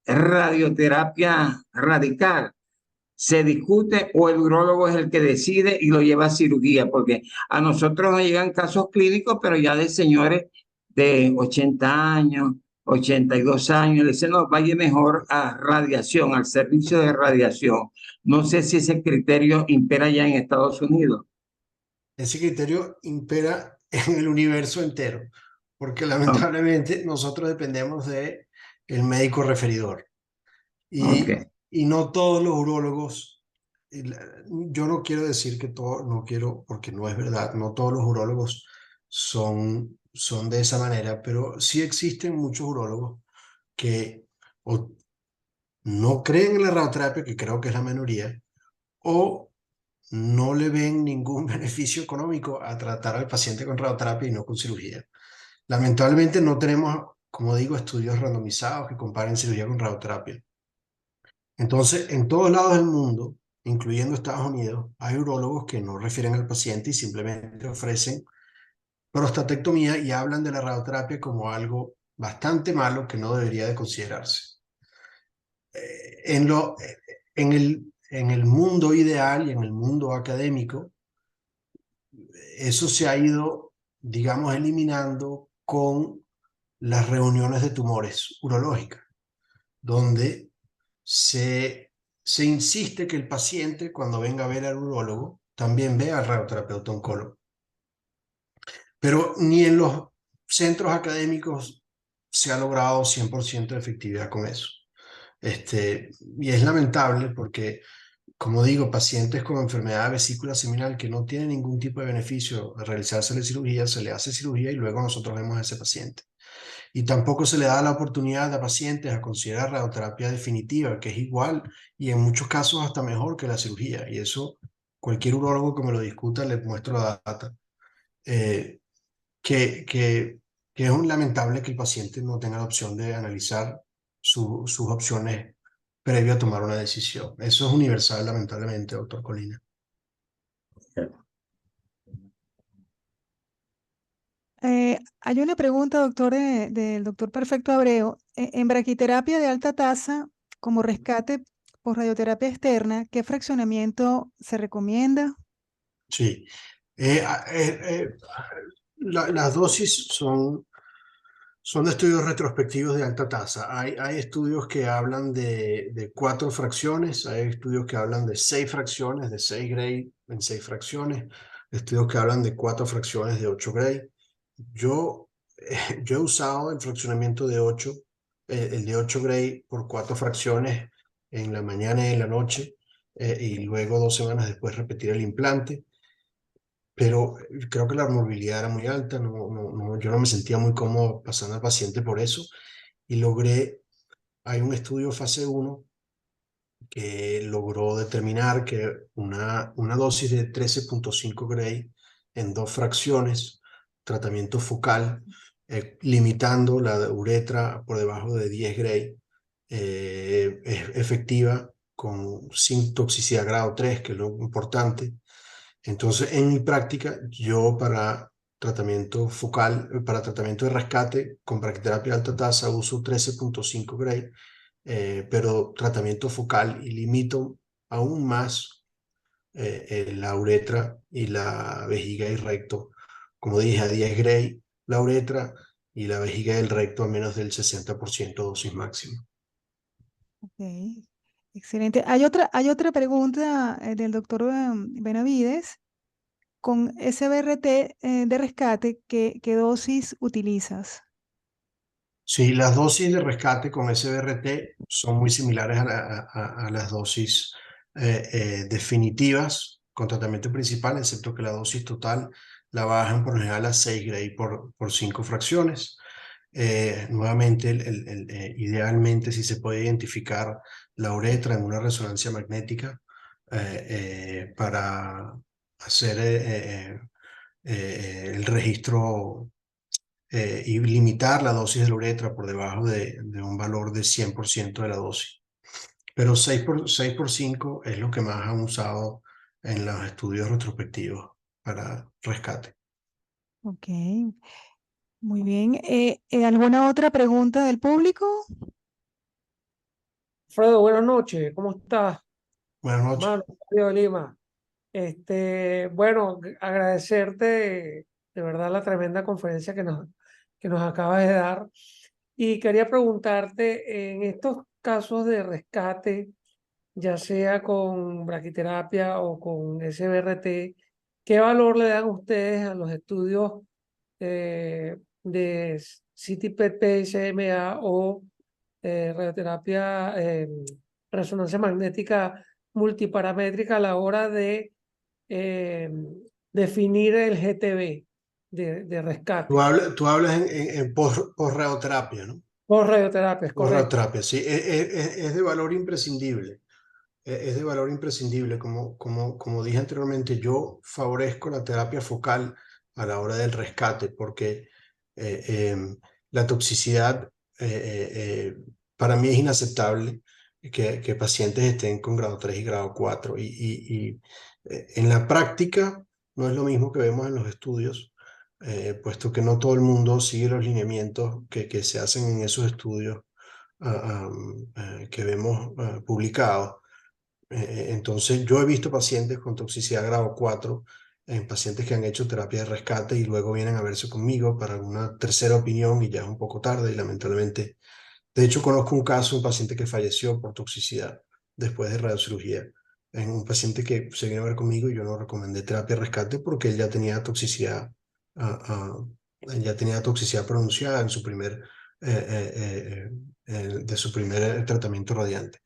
radioterapia radical. Se discute o el urólogo es el que decide y lo lleva a cirugía, porque a nosotros nos llegan casos clínicos, pero ya de señores de 80 años, 82 años, le dicen, no, vaya mejor a radiación, al servicio de radiación. No sé si ese criterio impera ya en Estados Unidos. Ese criterio impera en el universo entero, porque lamentablemente nosotros dependemos del médico referidor. Okay. Y no todos los urólogos, yo no quiero decir que todo, no quiero, porque no es verdad, no todos los urólogos son de esa manera, pero sí existen muchos urólogos que o no creen en la radioterapia, que creo que es la minoría, o no le ven ningún beneficio económico a tratar al paciente con radioterapia y no con cirugía. Lamentablemente no tenemos, como digo, estudios randomizados que comparen cirugía con radioterapia. Entonces, en todos lados del mundo, incluyendo Estados Unidos, hay urólogos que no refieren al paciente y simplemente ofrecen prostatectomía y hablan de la radioterapia como algo bastante malo que no debería de considerarse. En el mundo ideal y en el mundo académico, eso se ha ido, digamos, eliminando con las reuniones de tumores urológicas, donde se insiste que el paciente, cuando venga a ver al urólogo, también vea al radioterapeuta oncólogo. Pero ni en los centros académicos se ha logrado 100% de efectividad con eso. Y es lamentable porque como digo, pacientes con enfermedad de vesícula seminal que no tienen ningún tipo de beneficio de realizarse la cirugía, se le hace cirugía y luego nosotros vemos a ese paciente. Y tampoco se le da la oportunidad a pacientes a considerar radioterapia definitiva, que es igual y en muchos casos hasta mejor que la cirugía. Y eso, cualquier urólogo que me lo discuta, le muestro la data. Eh, que, que, que es un lamentable que el paciente no tenga la opción de analizar sus opciones previo a tomar una decisión. Eso es universal, lamentablemente, doctor Colina. Hay una pregunta, doctor, del doctor Perfecto Abreu. En braquiterapia de alta tasa, como rescate por radioterapia externa, ¿qué fraccionamiento se recomienda? Sí. Las dosis son de estudios retrospectivos de alta tasa. Hay estudios que hablan de 4 fracciones, hay estudios que hablan de 6 fracciones, de 6 Gray en 6 fracciones, estudios que hablan de 4 fracciones de 8 Gray. Yo, yo he usado el fraccionamiento de 8, el de 8 Gray por 4 fracciones en la mañana y en la noche, y luego 2 semanas después repetir el implante. Pero creo que la morbilidad era muy alta, yo no me sentía muy cómodo pasando al paciente por eso, y hay un estudio fase 1 que logró determinar que una dosis de 13.5 Gray en 2 fracciones, tratamiento focal, limitando la uretra por debajo de 10 Gray, es efectiva sin toxicidad grado 3, que es lo importante. Entonces, en mi práctica, yo para tratamiento focal, para tratamiento de rescate con braquiterapia de alta tasa uso 13.5 Gray, pero tratamiento focal y limito aún más la uretra y la vejiga y recto. Como dije, a 10 Gray la uretra y la vejiga y el recto a menos del 60% dosis máxima. Ok, excelente. Hay otra pregunta del doctor Benavides. Con SBRT de rescate, ¿qué dosis utilizas? Sí, las dosis de rescate con SBRT son muy similares a las dosis definitivas con tratamiento principal, excepto que la dosis total la bajan por lo general a 6 Gray por 5 fracciones. Nuevamente, idealmente, si se puede identificar la uretra en una resonancia magnética para hacer el registro y limitar la dosis de la uretra por debajo de un valor de 100% de la dosis. Pero 6 por 5 es lo que más han usado en los estudios retrospectivos para rescate. Ok, muy bien. ¿Alguna otra pregunta del público? Fredo, buenas noches, ¿cómo estás? Buenas noches. Hermano, Mario de Lima. Bueno, agradecerte de verdad la tremenda conferencia que nos acabas de dar. Y quería preguntarte, en estos casos de rescate, ya sea con braquiterapia o con SBRT, ¿qué valor le dan ustedes a los estudios de CT-PET, SMA o radioterapia, resonancia magnética multiparamétrica a la hora de eh, definir el GTB de rescate? Tú hablas en post-radioterapia, ¿no? O radioterapia, es correcto. Post-radioterapia, sí. Es de valor imprescindible. Es de valor imprescindible. Como dije anteriormente, yo favorezco la terapia focal a la hora del rescate porque la toxicidad para mí es inaceptable que pacientes estén con grado 3 y grado 4. En la práctica no es lo mismo que vemos en los estudios, puesto que no todo el mundo sigue los lineamientos que se hacen en esos estudios que vemos publicados. Entonces, yo he visto pacientes con toxicidad grado 4 en pacientes que han hecho terapia de rescate y luego vienen a verse conmigo para una tercera opinión y ya es un poco tarde y lamentablemente. De hecho, conozco un caso, un paciente que falleció por toxicidad después de radiocirugía. En un paciente que se vino a ver conmigo y yo no recomendé terapia de rescate porque él ya tenía toxicidad pronunciada en su primer, de su primer tratamiento radiante.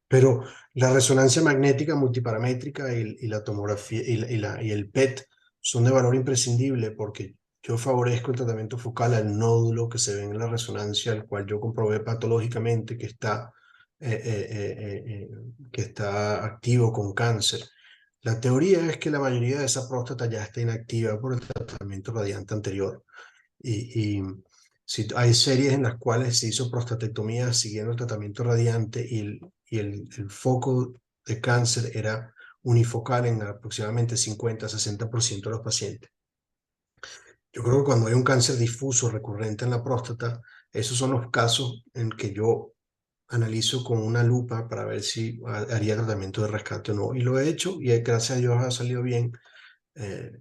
Pero la resonancia magnética multiparamétrica y la tomografía y el PET son de valor imprescindible porque yo favorezco el tratamiento focal al nódulo que se ve en la resonancia, el cual yo comprobé patológicamente que está activo con cáncer. La teoría es que la mayoría de esa próstata ya está inactiva por el tratamiento radiante anterior. Y si hay series en las cuales se hizo prostatectomía siguiendo el tratamiento radiante y el foco de cáncer era unifocal en aproximadamente 50-60% de los pacientes. Yo creo que cuando hay un cáncer difuso recurrente en la próstata, esos son los casos en que yo analizo con una lupa para ver si haría tratamiento de rescate o no. Y lo he hecho y gracias a Dios ha salido bien. Eh,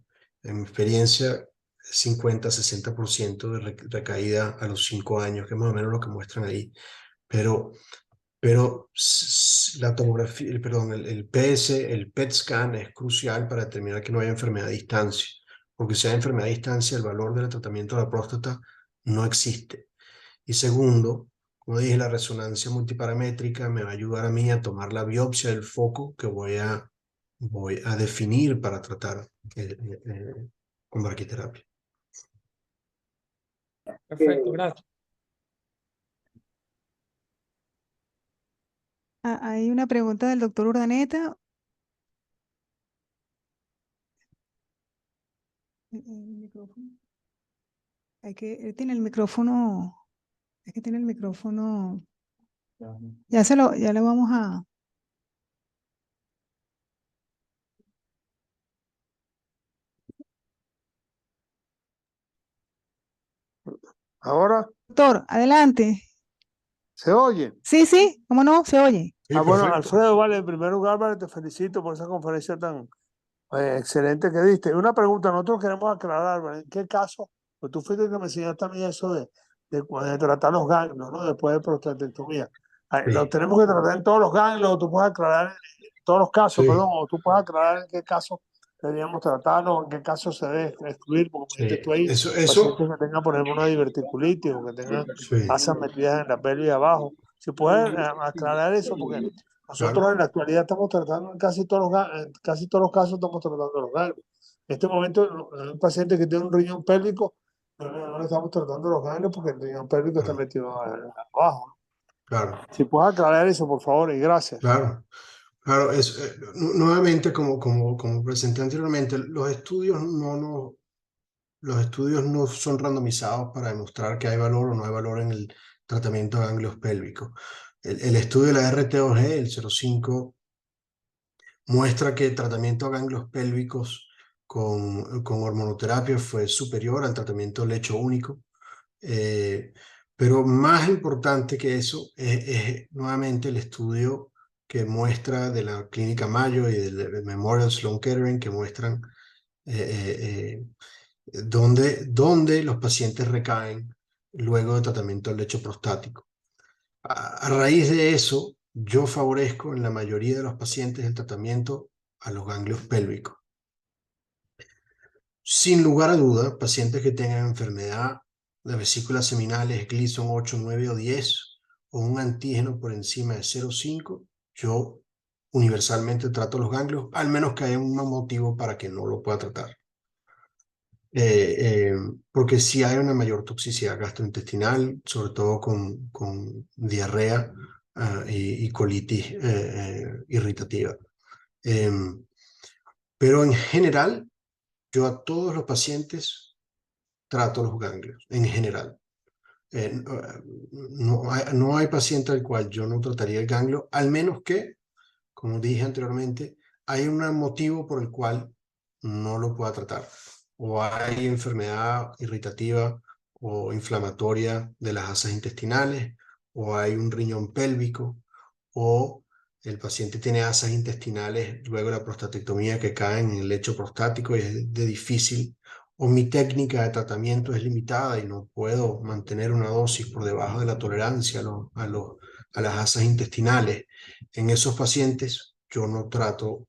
en mi experiencia, 50-60% de recaída a los 5 años, que es más o menos lo que muestran ahí. Pero la tomografía, perdón, el PS, el PET scan es crucial para determinar que no haya enfermedad a distancia, porque si hay enfermedad a distancia, el valor del tratamiento de la próstata no existe. Y segundo, como dije, la resonancia multiparamétrica me va a ayudar a mí a tomar la biopsia del foco que voy a definir para tratar con braquiterapia. Perfecto, gracias. Hay una pregunta del doctor Urdaneta. El micrófono. Él tiene el micrófono. Es que tiene el micrófono. Ya lo vamos a. Ahora, Doctor, adelante. ¿se oye? Sí, ¿cómo no? Se oye. Sí, Bueno, perfecto. Alfredo, vale, en primer lugar, vale, te felicito por esa conferencia tan excelente que diste. Una pregunta, nosotros queremos aclarar, ¿vale? ¿En qué caso? Pues tú fuiste el que me enseñaste a mí eso de tratar los ganglios, ¿no? Después de prostatectomía. Sí. ¿Lo tenemos que tratar en todos los ganglios o tú puedes aclarar en todos los casos, Sí. perdón, o tú puedes aclarar en qué caso deberíamos tratarlo, en qué caso se debe excluir, porque como dijiste tú ahí, Eso, pacientes que tengan, por ejemplo, una diverticulitis o que tengan sí, asas metidas en la pelvis abajo. Si puedes aclarar eso, porque nosotros claro, en la actualidad estamos tratando en casi todos los casos estamos tratando los ganglios. En este momento, un paciente que tiene un riñón pélvico, no le estamos tratando los ganglios porque el riñón pélvico está metido abajo. claro, Si puedes aclarar eso, por favor, y gracias. claro. Claro, nuevamente, como presenté anteriormente, los estudios no son randomizados para demostrar que hay valor o no hay valor en el tratamiento de ganglios pélvicos. El estudio de la RTOG, el 05, muestra que el tratamiento de ganglios pélvicos con hormonoterapia fue superior al tratamiento de lecho único. Pero más importante que eso es nuevamente el estudio que muestra de la Clínica Mayo y del Memorial Sloan Kettering, que muestran dónde los pacientes recaen luego de tratamiento del lecho prostático. A raíz de eso, yo favorezco en la mayoría de los pacientes el tratamiento a los ganglios pélvicos. Sin lugar a duda, pacientes que tengan enfermedad de vesículas seminales, Gleason 8, 9 o 10, o un antígeno por encima de 0,5, yo universalmente trato los ganglios, al menos que haya un motivo para que no lo pueda tratar. Porque sí hay una mayor toxicidad gastrointestinal, sobre todo con diarrea y colitis irritativa. Pero en general, yo a todos los pacientes trato los ganglios, en general. No hay paciente al cual yo no trataría el ganglio, al menos que, como dije anteriormente, hay un motivo por el cual no lo pueda tratar. O hay enfermedad irritativa o inflamatoria de las asas intestinales, o hay un riñón pélvico, o el paciente tiene asas intestinales luego de la prostatectomía que caen en el lecho prostático y es de difícil, o mi técnica de tratamiento es limitada y no puedo mantener una dosis por debajo de la tolerancia a las asas intestinales. En esos pacientes yo no trato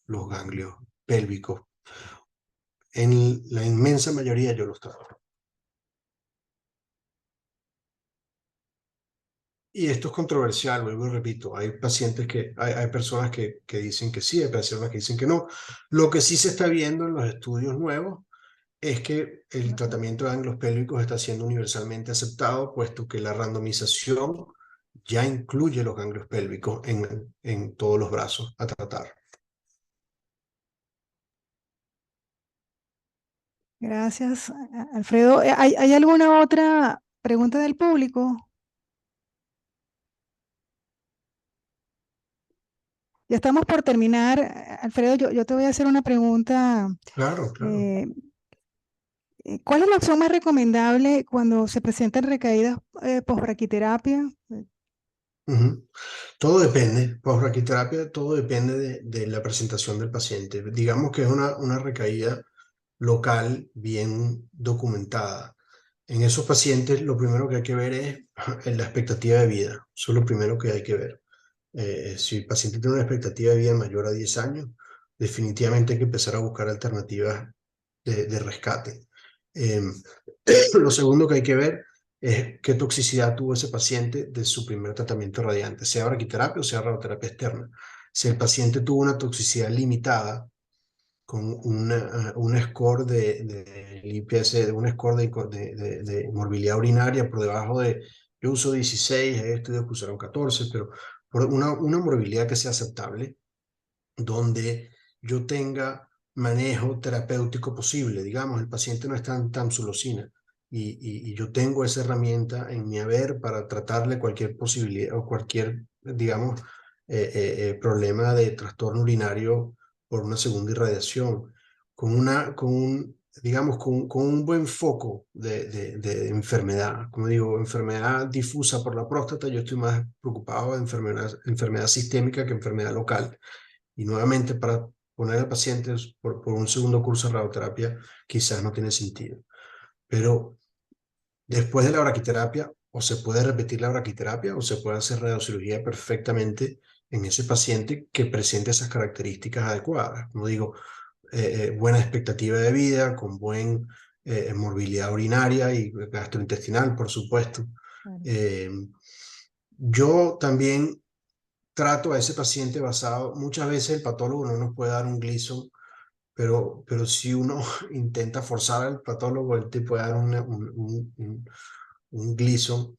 los ganglios pélvicos. En la inmensa mayoría yo los trato. Y esto es controversial, vuelvo y repito, hay pacientes hay personas que dicen que sí, hay personas que dicen que no. Lo que sí se está viendo en los estudios nuevos es que el tratamiento de ganglios pélvicos está siendo universalmente aceptado, puesto que la randomización ya incluye los ganglios pélvicos en todos los brazos a tratar. Gracias, Alfredo. ¿Hay alguna otra pregunta del público? Ya estamos por terminar. Alfredo, yo te voy a hacer una pregunta. Claro, claro. ¿Cuál es la opción más recomendable cuando se presentan recaídas post-braquiterapia? Ujú. Todo depende, post-braquiterapia, todo depende de la presentación del paciente. Digamos que es una recaída local bien documentada. En esos pacientes lo primero que hay que ver es la expectativa de vida. Eso es lo primero que hay que ver. Si el paciente tiene una expectativa de vida mayor a 10 años, definitivamente hay que empezar a buscar alternativas de rescate. Lo segundo que hay que ver es qué toxicidad tuvo ese paciente de su primer tratamiento radiante, sea braquiterapia o sea radioterapia externa. Si el paciente tuvo una toxicidad limitada, con un score de IPS, un score de morbilidad urinaria por debajo de, yo uso 16, hay estudios que usaron 14, pero por una morbilidad que sea aceptable, donde yo tenga manejo terapéutico posible. Digamos, el paciente no está en tamsulosina y yo tengo esa herramienta en mi haber para tratarle cualquier posibilidad o cualquier, digamos, problema de trastorno urinario por una segunda irradiación, digamos, con un buen foco de enfermedad. Como digo, enfermedad difusa por la próstata, yo estoy más preocupado de enfermedad sistémica que enfermedad local. Y nuevamente, para poner al paciente por un segundo curso de radioterapia, quizás no tiene sentido. Pero después de la braquiterapia, o se puede repetir la braquiterapia o se puede hacer radiocirugía perfectamente en ese paciente que presente esas características adecuadas. Como digo, buena expectativa de vida, con buen morbilidad urinaria y gastrointestinal, por supuesto. Claro. Yo también trato a ese paciente basado, muchas veces el patólogo no nos puede dar un Gleason, pero si uno intenta forzar al patólogo, él te puede dar un Gleason.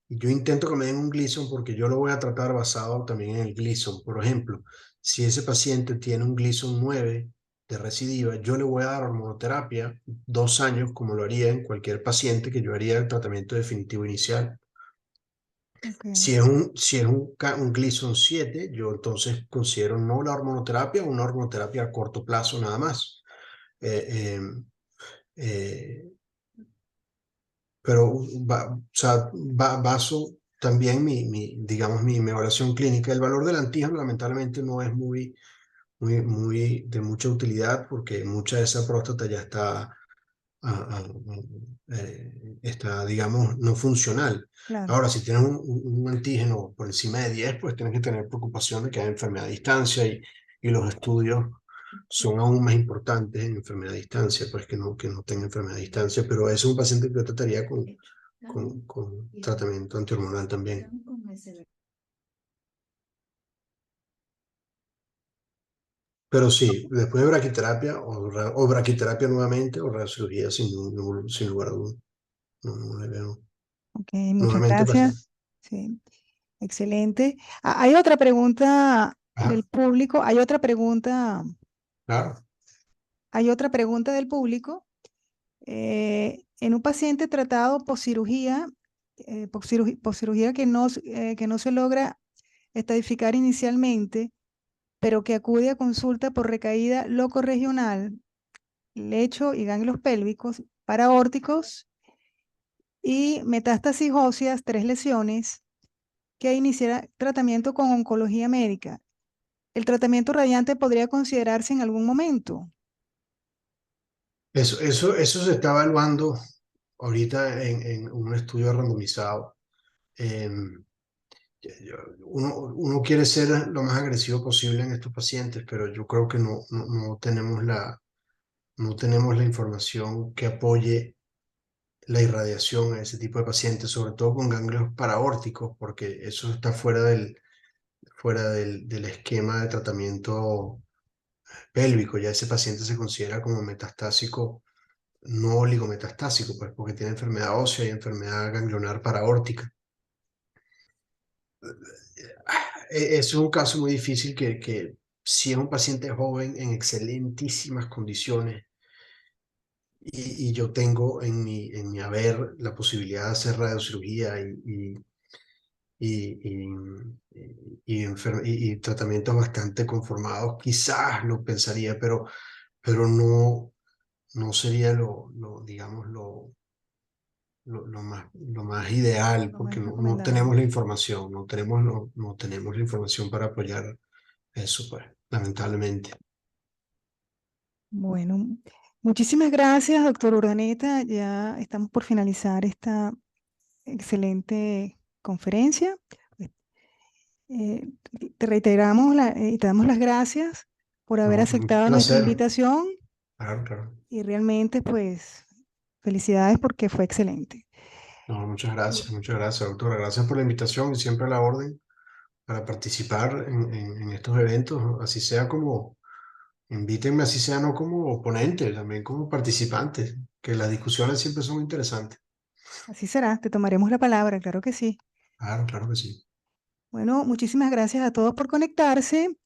Y yo intento que me den un Gleason porque yo lo voy a tratar basado también en el Gleason. Por ejemplo, si ese paciente tiene un Gleason 9 de recidiva, yo le voy a dar hormonoterapia 2 años, como lo haría en cualquier paciente que yo haría el tratamiento definitivo inicial. Okay. Si es un Gleason 7, yo entonces considero no la hormonoterapia, una hormonoterapia a corto plazo nada más. Eh, eh, pero o sea, baso también digamos, mi evaluación clínica. El valor del antígeno lamentablemente no es muy de mucha utilidad porque mucha de esa próstata ya está, digamos, no funcional. Claro. Ahora, si tienes un antígeno por encima de 10, pues tienes que tener preocupación de que hay enfermedad a distancia y los estudios son aún más importantes en enfermedad a distancia, pues que no tenga enfermedad a distancia, pero es un paciente que yo trataría con tratamiento antihormonal también. Pero sí, después de braquiterapia o braquiterapia nuevamente o radiocirugía sin lugar a dudas. No le veo. Ok, muchas Nuevamente paciente. gracias. Sí, excelente. Hay otra pregunta del Ajá, público. Hay otra pregunta. claro. Hay otra pregunta del público. En un paciente tratado por cirugía que no se logra estadificar inicialmente, pero que acude a consulta por recaída locorregional, lecho y ganglios pélvicos, paraórticos y metástasis óseas, 3 lesiones, que iniciara tratamiento con oncología médica. ¿El tratamiento radiante podría considerarse en algún momento? Eso se está evaluando ahorita en un estudio randomizado. Em, uno quiere ser lo más agresivo posible en estos pacientes, pero yo creo que no tenemos la información que apoye la irradiación a ese tipo de pacientes, sobre todo con ganglios paraórticos, porque eso está fuera del esquema de tratamiento pélvico. Ya ese paciente se considera como metastásico, no oligometastásico, pues porque tiene enfermedad ósea y enfermedad ganglionar paraórtica. Es un caso muy difícil que si es un paciente joven en excelentísimas condiciones y yo tengo en mi haber la posibilidad de hacer radiocirugía y, y tratamientos bastante conformados, quizás lo pensaría, pero no sería digamos, lo más ideal, Lo porque más no tenemos recomendable. la información, no tenemos la información para apoyar eso, pues, lamentablemente. Bueno, muchísimas gracias, doctor Urdaneta. Ya estamos por finalizar esta excelente conferencia. Eh, te reiteramos y te damos las gracias por haber No, un aceptado nuestra placer. invitación Claro, claro. y realmente, pues, felicidades porque fue excelente. No, muchas gracias, doctora. Gracias por la invitación y siempre a la orden para participar en estos eventos, así sea como, invítenme así sea no como ponente, también como participante, que las discusiones siempre son interesantes. Así será, te tomaremos la palabra, claro que sí. Claro, claro que sí. Bueno, muchísimas gracias a todos por conectarse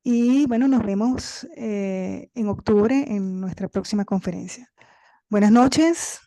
y bueno, nos vemos en octubre en nuestra próxima conferencia. Buenas noches.